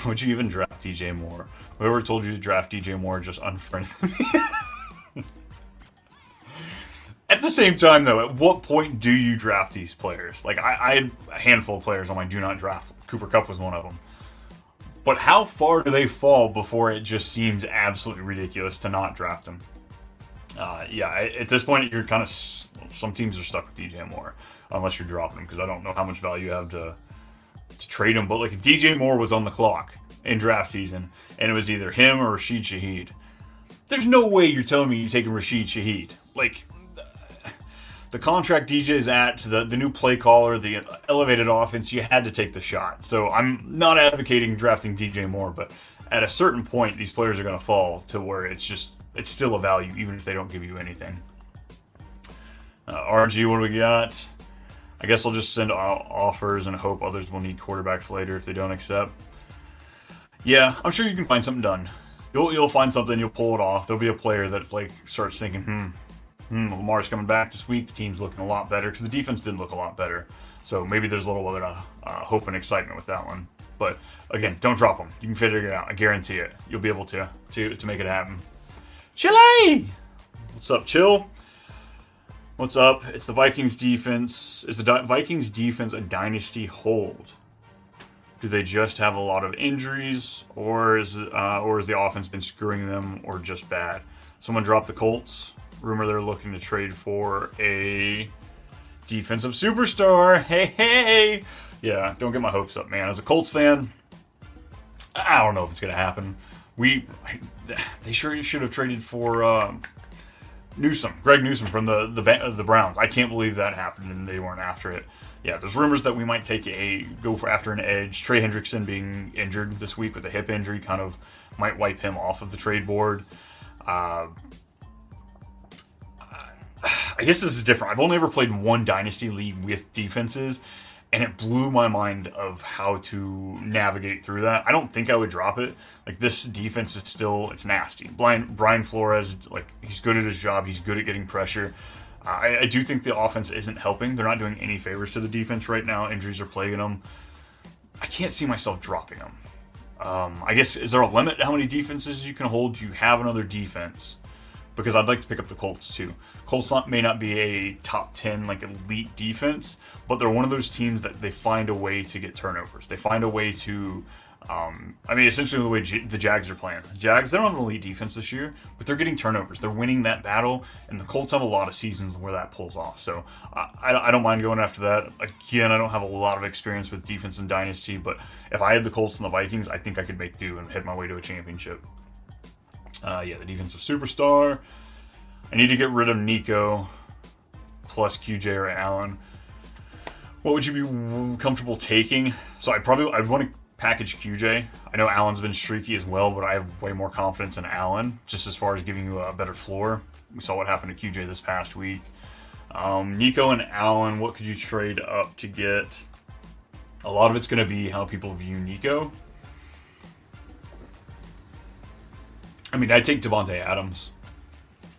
Would you even draft DJ Moore? Whoever told you to draft DJ Moore just unfriended me. At the same time, though, at what point do you draft these players? Like, I had a handful of players on my do not draft. Cooper Kupp was one of them. But how far do they fall before it just seems absolutely ridiculous to not draft them? At this point, you're kind of... Some teams are stuck with DJ Moore, unless you're dropping him, because I don't know how much value you have to trade him. But like, if DJ Moore was on the clock in draft season, and it was either him or Rashid Shaheed, there's no way you're telling me you're taking Rashid Shaheed. Like, the contract DJ is at, the new play caller, the elevated offense, you had to take the shot. So I'm not advocating drafting DJ Moore, but at a certain point, these players are going to fall to where it's still a value, even if they don't give you anything. RG, what do we got? I guess I'll just send out offers and hope others will need quarterbacks later if they don't accept. Yeah, I'm sure you can find something done. You'll find something, you'll pull it off. There'll be a player that starts thinking, Lamar's coming back this week. The team's looking a lot better because the defense didn't look a lot better. So maybe there's a little bit of hope and excitement with that one. But again, don't drop them. You can figure it out. I guarantee it. You'll be able to make it happen. Chile! What's up, Chill? What's up? It's the Vikings defense. Is the Vikings defense a dynasty hold? Do they just have a lot of injuries, or is the offense been screwing them, or just bad? Someone dropped the Colts. Rumor they're looking to trade for a defensive superstar. Hey. Yeah, don't get my hopes up, man. As a Colts fan, I don't know if it's going to happen. They sure should have traded for Greg Newsome from the Browns. I can't believe that happened and they weren't after it. Yeah, there's rumors that we might after an edge. Trey Hendrickson being injured this week with a hip injury kind of might wipe him off of the trade board. I guess this is different. I've only ever played one Dynasty league with defenses, and it blew my mind of how to navigate through that. I don't think I would drop it. Like, this defense is it's nasty. Brian Flores, like, he's good at his job. He's good at getting pressure. I do think the offense isn't helping. They're not doing any favors to the defense right now. Injuries are plaguing them. I can't see myself dropping them. I guess, is there a limit to how many defenses you can hold? Do you have another defense? Because I'd like to pick up the Colts too. Colts may not be a top 10 like elite defense, but they're one of those teams that they find a way to get turnovers. They find a way to, essentially the way the Jags are playing. The Jags, they don't have an elite defense this year, but they're getting turnovers. They're winning that battle, and the Colts have a lot of seasons where that pulls off. So I don't mind going after that. Again, I don't have a lot of experience with defense and Dynasty, but if I had the Colts and the Vikings, I think I could make do and head my way to a championship. The defensive superstar. I need to get rid of Nico plus QJ or Allen. What would you be comfortable taking? So I'd want to package QJ. I know Allen's been streaky as well, but I have way more confidence in Allen, just as far as giving you a better floor. We saw what happened to QJ this past week. Nico and Allen, what could you trade up to get? A lot of it's going to be how people view Nico. I'd take Javonte Adams.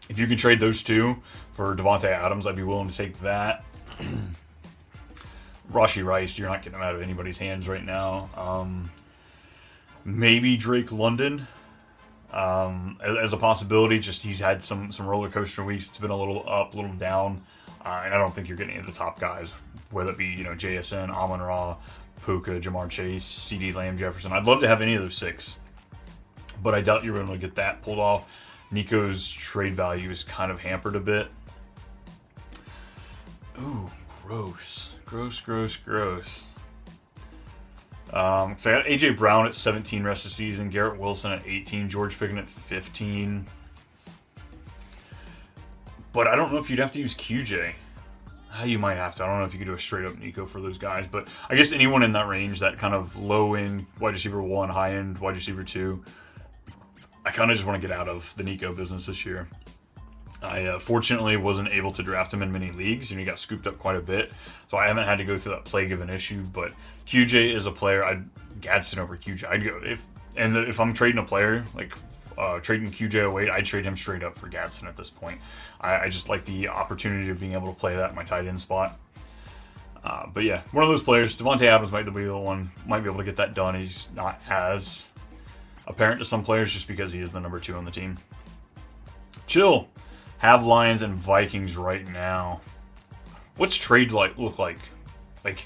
If you can trade those two for Davante Adams, I'd be willing to take that. Rashee Rice, you're not getting him out of anybody's hands right now. Maybe Drake London as a possibility. Just he's had some roller coaster weeks. It's been a little up, a little down. And I don't think you're getting any of the top guys, whether it be JSN, Amon-Ra, Puka, Jamar Chase, CeeDee Lamb, Jefferson. I'd love to have any of those six, but I doubt you're going to get that pulled off. Nico's trade value is kind of hampered a bit. Ooh, gross. So I got AJ Brown at 17 rest of the season, Garrett Wilson at 18, George Pickens at 15. But I don't know if you'd have to use QJ. You might have to. I don't know if you could do a straight up Nico for those guys, but I guess anyone in that range, that kind of low end wide receiver 1, high end wide receiver 2. I kind of just want to get out of the Nico business this year. I fortunately wasn't able to draft him in many leagues. He got scooped up quite a bit, so I haven't had to go through that plague of an issue. But QJ is a player. Gadsden over QJ. I'd go if I'm trading a player like trading QJ away, I'd trade him straight up for Gadsden at this point. I just like the opportunity of being able to play that in my tight end spot. But yeah, one of those players. Davante Adams might be the one. Might be able to get that done. He's not as apparent to some players just because he is the number 2 on the team. Chill. Have Lions and Vikings right now. What's trade look like? Like,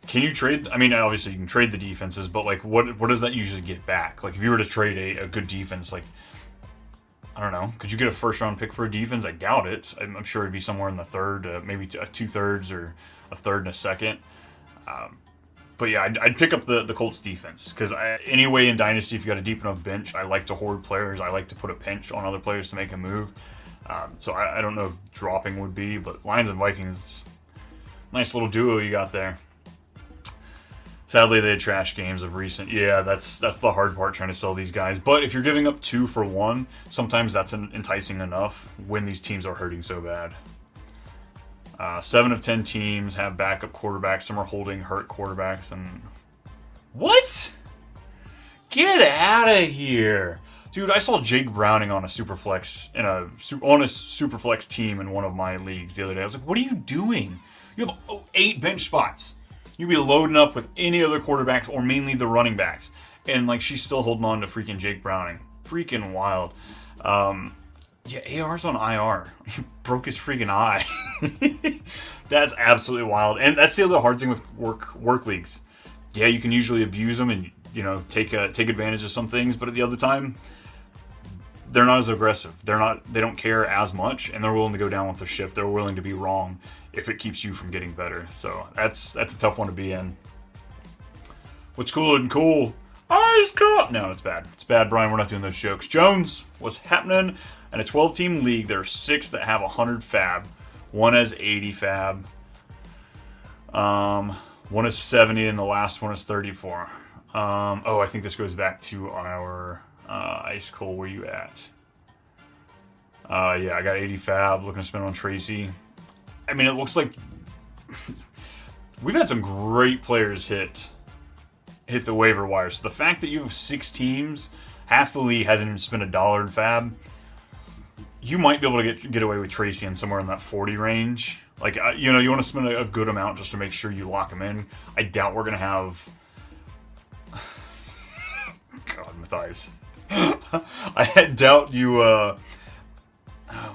can you trade? Obviously you can trade the defenses, but what does that usually get back? Like, if you were to trade a good defense, I don't know, could you get a first round pick for a defense? I doubt it. I'm sure it'd be somewhere in the third, maybe a 2/3 or a third and a second. But yeah, I'd pick up the Colts defense because anyway in Dynasty, if you got a deep enough bench, I like to hoard players. I like to put a pinch on other players to make a move. So I don't know if dropping would be, but Lions and Vikings, nice little duo you got there. Sadly, they had trash games of recent. Yeah, that's the hard part, trying to sell these guys. But if you're giving up 2 for 1, sometimes that's enticing enough when these teams are hurting so bad. 7 of 10 teams have backup quarterbacks. Some are holding hurt quarterbacks. And what? Get out of here, dude! I saw Jake Browning on a superflex on a superflex team in one of my leagues the other day. I was like, "What are you doing? You have 8 bench spots. You'd be loading up with any other quarterbacks or mainly the running backs." And she's still holding on to freaking Jake Browning. Freaking wild. Yeah, AR's on IR. He broke his freaking eye. That's absolutely wild. And that's the other hard thing with work leagues. Yeah, you can usually abuse them and take advantage of some things, but at the other time, they're not as aggressive. They don't care as much, and they're willing to go down with the ship. They're willing to be wrong if it keeps you from getting better. So that's a tough one to be in. What's cooler than cool? Ice cold. No, it's bad. It's bad, Brian. We're not doing those jokes. Jones, what's happening? In a 12-team league, there are 6 that have 100 FAAB. One has 80 FAAB. One is 70, and the last one is 34. I think this goes back to our Ice Cold. Where you at? Yeah, I got 80 FAAB. Looking to spend on Tracy. I mean, it looks like we've had some great players hit the waiver wire. So the fact that you have 6 teams, half the league hasn't even spent $1 in FAAB, you might be able to get away with Tracy in somewhere in that 40 range. Like, you want to spend a good amount just to make sure you lock him in. I doubt we're going to have... God, Matthias. I doubt you... Oh,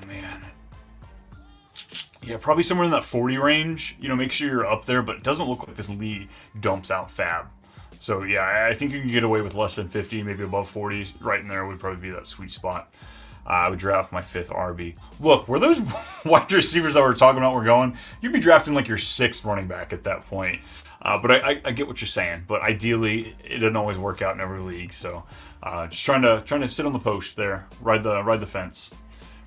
man. Yeah, probably somewhere in that 40 range. Make sure you're up there, but it doesn't look like this league dumps out FAAB. So, yeah, I think you can get away with less than 50, maybe above 40. Right in there would probably be that sweet spot. I would draft my 5th RB. Look, where those wide receivers that we're talking about were going, you'd be drafting like your 6th running back at that point. But I get what you're saying. But ideally, it doesn't always work out in every league. So just trying to sit on the post there, ride the fence.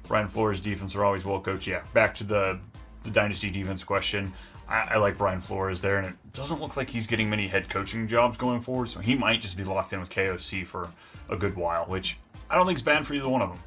Brian Flores' defense are always well coached. Yeah, back to the Dynasty defense question. I like Brian Flores there, and it doesn't look like he's getting many head coaching jobs going forward. So he might just be locked in with KOC for a good while, which I don't think is bad for either one of them.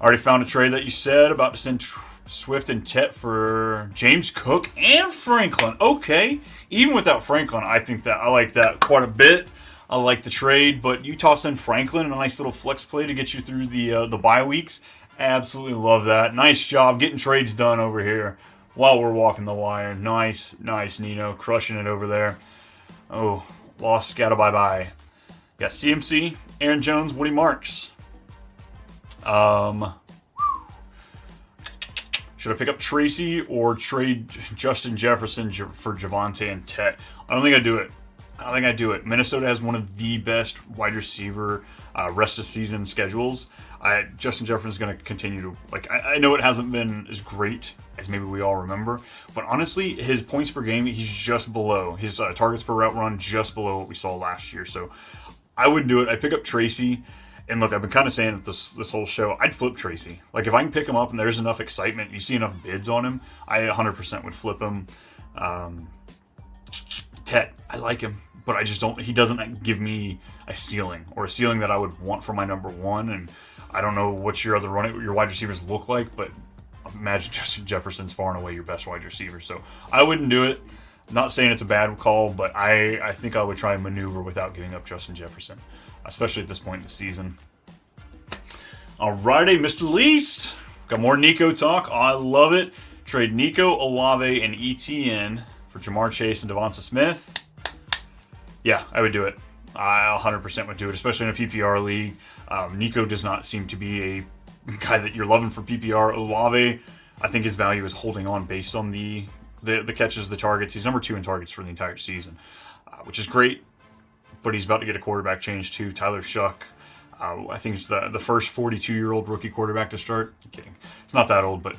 Already found a trade that you said about to send Swift and Tet for James Cook and Franklin. Okay, even without Franklin, I like that quite a bit. I like the trade, but you toss in Franklin, a nice little flex play to get you through the bye weeks. Absolutely love that. Nice job getting trades done over here while we're walking the wire. Nice, Nino, crushing it over there. Oh, lost scatter bye. Got CMC, Aaron Jones, Woody Marks. Should I pick up Tracy or trade Justin Jefferson for Javonte and Tet? I don't think I do it. Minnesota has one of the best wide receiver rest of season schedules. Justin Jefferson is going to continue to, I know it hasn't been as great as maybe we all remember, but honestly, his points per game, he's just below. His targets per route run, just below what we saw last year. So I wouldn't do it. I pick up Tracy. And look, I've been kind of saying it this whole show, I'd flip Tracy. Like, if I can pick him up and there's enough excitement, you see enough bids on him, I 100% would flip him. Tet, I like him, but I just don't, he doesn't give me a ceiling, or a ceiling that I would want for my number 1. And I don't know what your wide receivers look like, but imagine Justin Jefferson's far and away your best wide receiver. So I wouldn't do it. Not saying it's a bad call, but I think I would try and maneuver without giving up Justin Jefferson, especially at this point in the season. Alrighty, Mr. Least. Got more Nico talk. Oh, I love it. Trade Nico, Olave, and ETN for Jamar Chase and Devonta Smith. Yeah, I would do it. I 100% would do it, especially in a PPR league. Nico does not seem to be a guy that you're loving for PPR. Olave, I think his value is holding on based on the catches, the targets. He's number 2 in targets for the entire season, which is great. But he's about to get a quarterback change too. Tyler Shuck, I think it's the first 42-year-old rookie quarterback to start. I'm kidding. It's not that old, but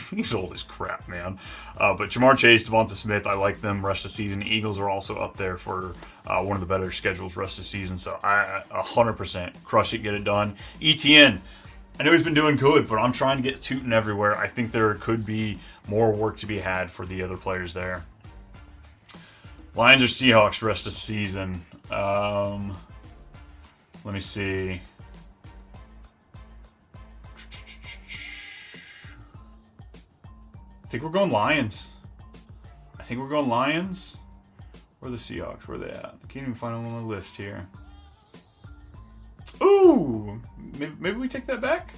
he's old as crap, man. But Jamar Chase, Devonta Smith, I like them rest of the season. Eagles are also up there for one of the better schedules rest of the season. So I 100% crush it, get it done. ETN, I know he's been doing good, but I'm trying to get Tootin everywhere. I think there could be more work to be had for the other players there. Lions or Seahawks rest of the season. Let me see. I think we're going Lions. Where are the Seahawks? Where are they at? I can't even find them on the list here. Ooh, maybe we take that back.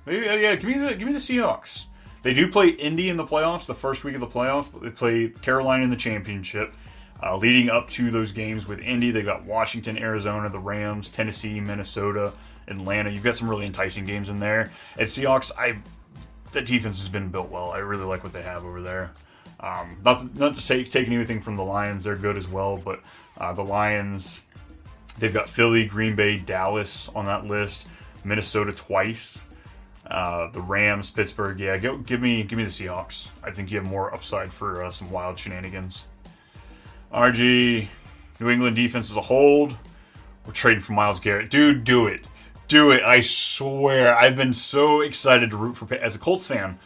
Maybe yeah. Give me the Seahawks. They do play Indy in the playoffs, the first week of the playoffs, but they play Carolina in the championship. Leading up to those games with Indy, they got Washington, Arizona, the Rams, Tennessee, Minnesota, Atlanta. You've got some really enticing games in there. At Seahawks, that defense has been built well. I really like what they have over there. Not to take anything from the Lions, they're good as well, but the Lions, they've got Philly, Green Bay, Dallas on that list, Minnesota twice, the Rams, Pittsburgh. Yeah, give me the Seahawks. I think you have more upside for some wild shenanigans. RG, you New England defense is a hold. We're trading for Myles Garrett. Dude, do it. Do it. I swear. I've been so excited to root for, as a Colts fan,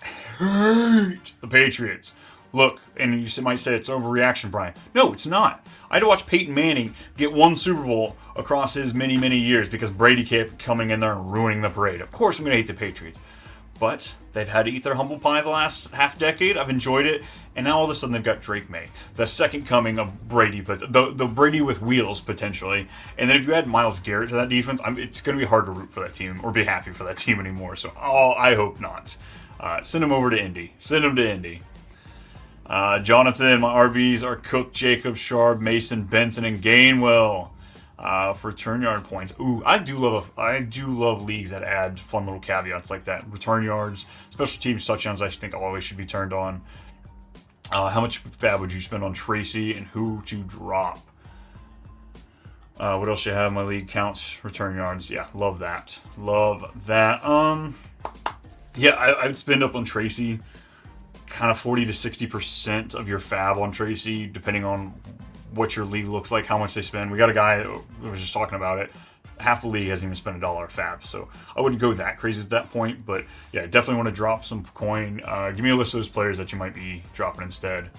I hate the Patriots. Look, and you might say it's overreaction, Brian. No, it's not. I had to watch Peyton Manning get one Super Bowl across his many, many years because Brady kept coming in there and ruining the parade. Of course I'm going to hate the Patriots. But they've had to eat their humble pie the last half decade. I've enjoyed it. And now all of a sudden they've got Drake May, the second coming of Brady, but the Brady with wheels, potentially. And then if you add Myles Garrett to that defense, it's going to be hard to root for that team or be happy for that team anymore. So, I hope not. Send him over to Indy. Send him to Indy. Jonathan, my RBs are Cook, Jacobs, Sharp, Mason, Benson, and Gainwell for return yard points. Ooh, I do love leagues that add fun little caveats like that. Return yards, special teams touchdowns, I think always should be turned on. How much FAAB would you spend on Tracy and who to drop? What else should I have in my league? Counts, return yards. Yeah, love that. Love that. Yeah, I would spend up on Tracy kind of 40 to 60% of your FAAB on Tracy, depending on what your league looks like, how much they spend. We got a guy who was just talking about it. Half the league hasn't even spent $1 FAAB, so I wouldn't go that crazy at that point. But yeah, definitely want to drop some coin. Give me a list of those players that you might be dropping instead.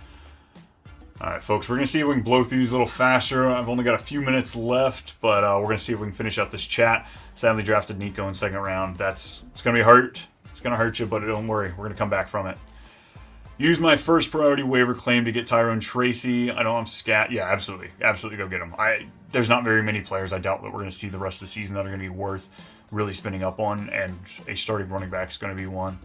All right, folks, we're going to see if we can blow through these a little faster. I've only got a few minutes left, but we're going to see if we can finish out this chat. Sadly, drafted Nico in second round. It's going to be hurt. It's going to hurt you, but don't worry. We're going to come back from it. Use my first priority waiver claim to get Tyrone Tracy. I know I'm scat. Yeah, absolutely. Absolutely go get him. There's not very many players I doubt that we're going to see the rest of the season that are going to be worth really spending up on, and a starting running back is going to be one.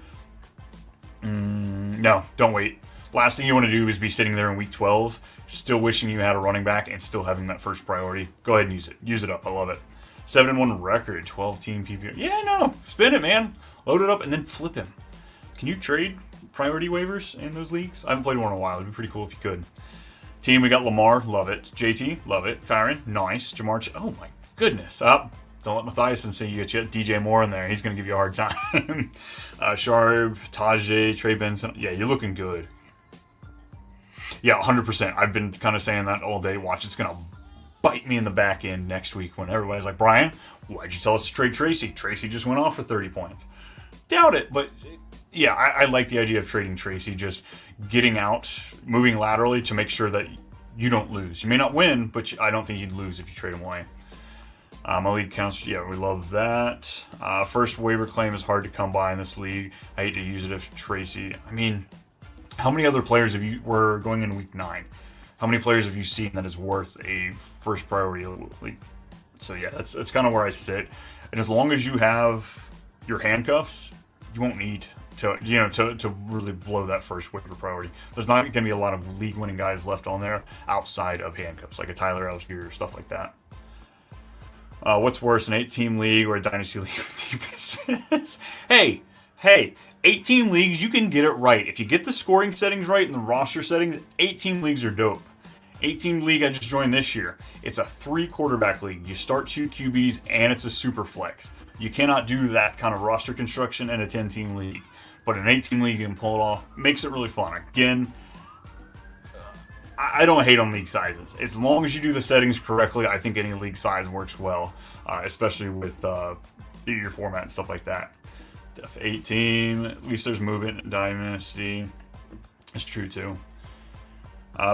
No, don't wait. Last thing you want to do is be sitting there in week 12, still wishing you had a running back and still having that first priority. Go ahead and use it. Use it up. I love it. 7-1 record, 12-team PPR. Yeah, no. Spin it, man. Load it up and then flip him. Can you trade priority waivers in those leagues? I haven't played one in a while. It'd be pretty cool if you could. Team, we got Lamar. Love it. JT. Love it. Kyron. Nice. Jamar. Oh, my goodness. Don't let Matthiasen say you get DJ Moore in there. He's going to give you a hard time. Sharp, Tajay, Trey Benson. Yeah, you're looking good. Yeah, 100%. I've been kind of saying that all day. Watch, it's going to bite me in the back end next week when everybody's like, Brian, why'd you tell us to trade Tracy? Tracy just went off for 30 points. Doubt it, but yeah, I like the idea of trading Tracy, just getting out, moving laterally to make sure that you don't lose. You may not win, but I don't think you'd lose if you trade him away. My league counts, yeah, we love that. First waiver claim is hard to come by in this league. I hate to use it if Tracy, I mean, how many other players were going in week 9? How many players have you seen that is worth a first priority league? So yeah, that's kind of where I sit. And as long as you have your handcuffs, you won't need to really blow that first waiver priority. There's not going to be a lot of league-winning guys left on there outside of handcuffs, like a Tyler Algier or stuff like that. What's worse, an 8-team league or a Dynasty league with defenses? Hey, 8-team leagues, you can get it right. If you get the scoring settings right and the roster settings, 8-team leagues are dope. 8-team league I just joined this year. It's a 3-quarterback league. You start 2 QBs and it's a super flex. You cannot do that kind of roster construction in a 10-team league. But an 8-team league, you can pull it off. Makes it really fun. Again, I don't hate on league sizes. As long as you do the settings correctly, I think any league size works well, especially with your format and stuff like that. Def 8-team, at least there's movement in Dynasty. It's true, too.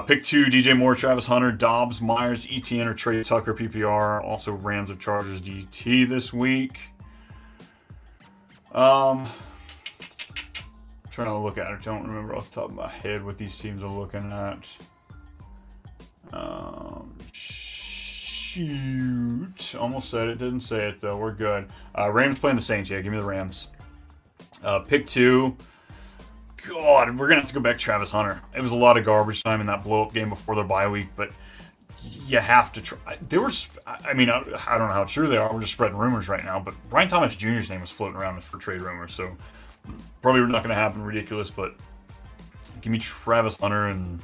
Pick 2, DJ Moore, Travis Hunter, Dobbs, Myers, ETN, or Trey Tucker, PPR. Also Rams or Chargers DT this week. Trying to look at it. I don't remember off the top of my head what these teams are looking at. Shoot. Almost said it. Didn't say it, though. We're good. Rams playing the Saints. Yeah, give me the Rams. Pick 2. God, we're going to have to go back to Travis Hunter. It was a lot of garbage time in that blow-up game before their bye week, but you have to try. I don't know how true they are. We're just spreading rumors right now, but Brian Thomas Jr.'s name was floating around for trade rumors, so probably not going to happen. Ridiculous, but give me Travis Hunter and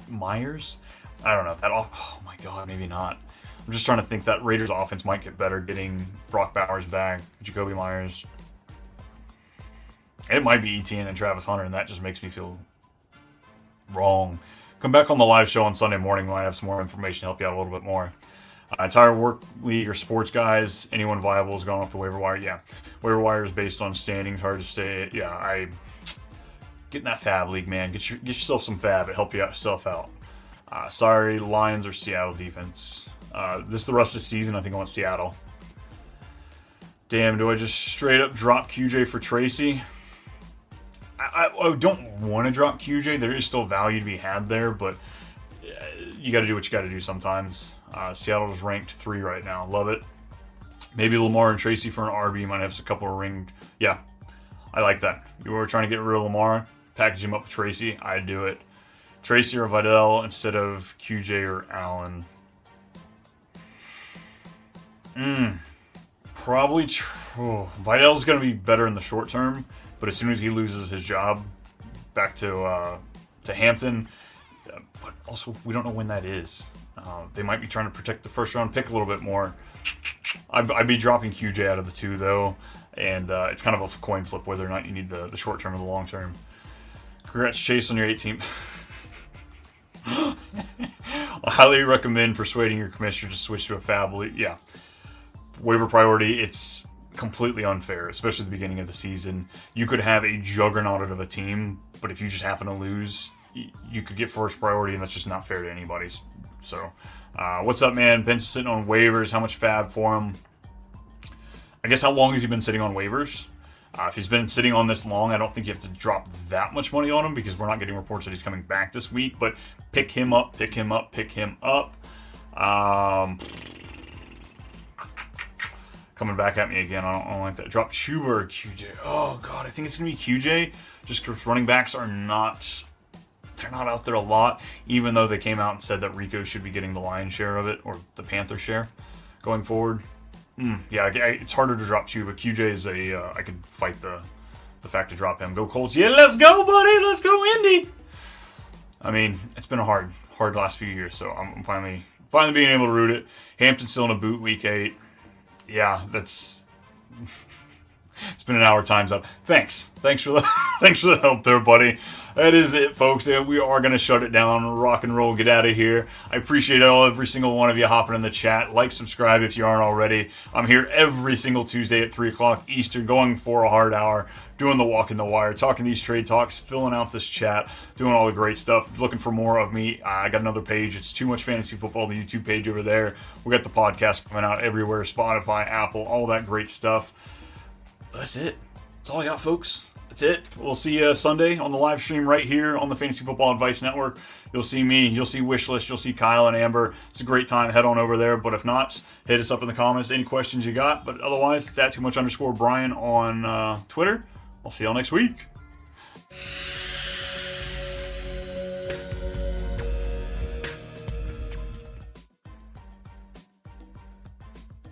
Myers. I don't know. Oh my God, maybe not. I'm just trying to think that Raiders offense might get better getting Brock Bowers back, Jacoby Myers. It might be ETN and Travis Hunter, and that just makes me feel wrong. Come back on the live show on Sunday morning. We might have some more information to help you out a little bit more. Entire work league or sports guys, anyone viable is going off the waiver wire. Yeah, waiver wire is based on standings. Hard to stay. Yeah, get in that FAAB league, man. Get yourself some FAAB. It help you yourself out. Sorry, Lions or Seattle defense. This is the rest of the season. I think I want Seattle. Damn, do I just straight up drop QJ for Tracy? I don't want to drop QJ. There is still value to be had there, but you got to do what you got to do sometimes. Seattle is ranked 3 right now. Love it. Maybe Lamar and Tracy for an RB. Might have a couple of ringed. Yeah, I like that. You were trying to get rid of Lamar, package him up with Tracy. I'd do it. Tracy or Vidal instead of QJ or Allen. Probably Vidal's going to be better in the short term, but as soon as he loses his job back to Hampton, but also we don't know when that is. They might be trying to protect the first round pick a little bit more. I'd be dropping QJ out of the 2 though, and it's kind of a coin flip whether or not you need the short term or the long term. Congrats, Chase, on your 18th. I highly recommend persuading your commissioner to switch to a FAAB. Yeah. Waiver priority, it's completely unfair, especially at the beginning of the season. You could have a juggernaut of a team, but if you just happen to lose, you could get first priority, and that's just not fair to anybody. So, what's up, man? Ben's sitting on waivers. How much FAAB for him? I guess how long has he been sitting on waivers? If he's been sitting on this long, I don't think you have to drop that much money on him because we're not getting reports that he's coming back this week. But pick him up, pick him up, pick him up. Coming back at me again. I don't like that. Drop Chuba or QJ. Oh, God. I think it's going to be QJ just because running backs are not... They're not out there a lot, even though they came out and said that Rico should be getting the lion's share of it, or the Panther share, going forward. Yeah, it's harder to drop Chuba. QJ is I could fight the fact to drop him. Go Colts. Yeah, let's go, buddy. Let's go, Indy. I mean, it's been a hard last few years, so I'm finally being able to root it. Hampton's still in a boot week 8. Yeah, that's... It's been an hour. Time's up. Thanks for the help there, buddy. That is it, folks. We are going to shut it down, rock and roll, get out of here. I appreciate every single one of you hopping in the chat. Like, subscribe if you aren't already. I'm here every single Tuesday at 3 o'clock Eastern, going for a hard hour, doing the walk in the wire, talking these trade talks, filling out this chat, doing all the great stuff. Looking for more of me, I got another page. It's Too Much Fantasy Football, the YouTube page over there. We got the podcast coming out everywhere, Spotify, Apple, all that great stuff. That's it. That's all I got, folks. That's it. We'll see you Sunday on the live stream right here on the Fantasy Football Advice Network. You'll see me. You'll see Wishlist. You'll see Kyle and Amber. It's a great time. Head on over there. But if not, hit us up in the comments. Any questions you got. But otherwise, it's @TooMuch_Brian on Twitter. I'll see y'all next week.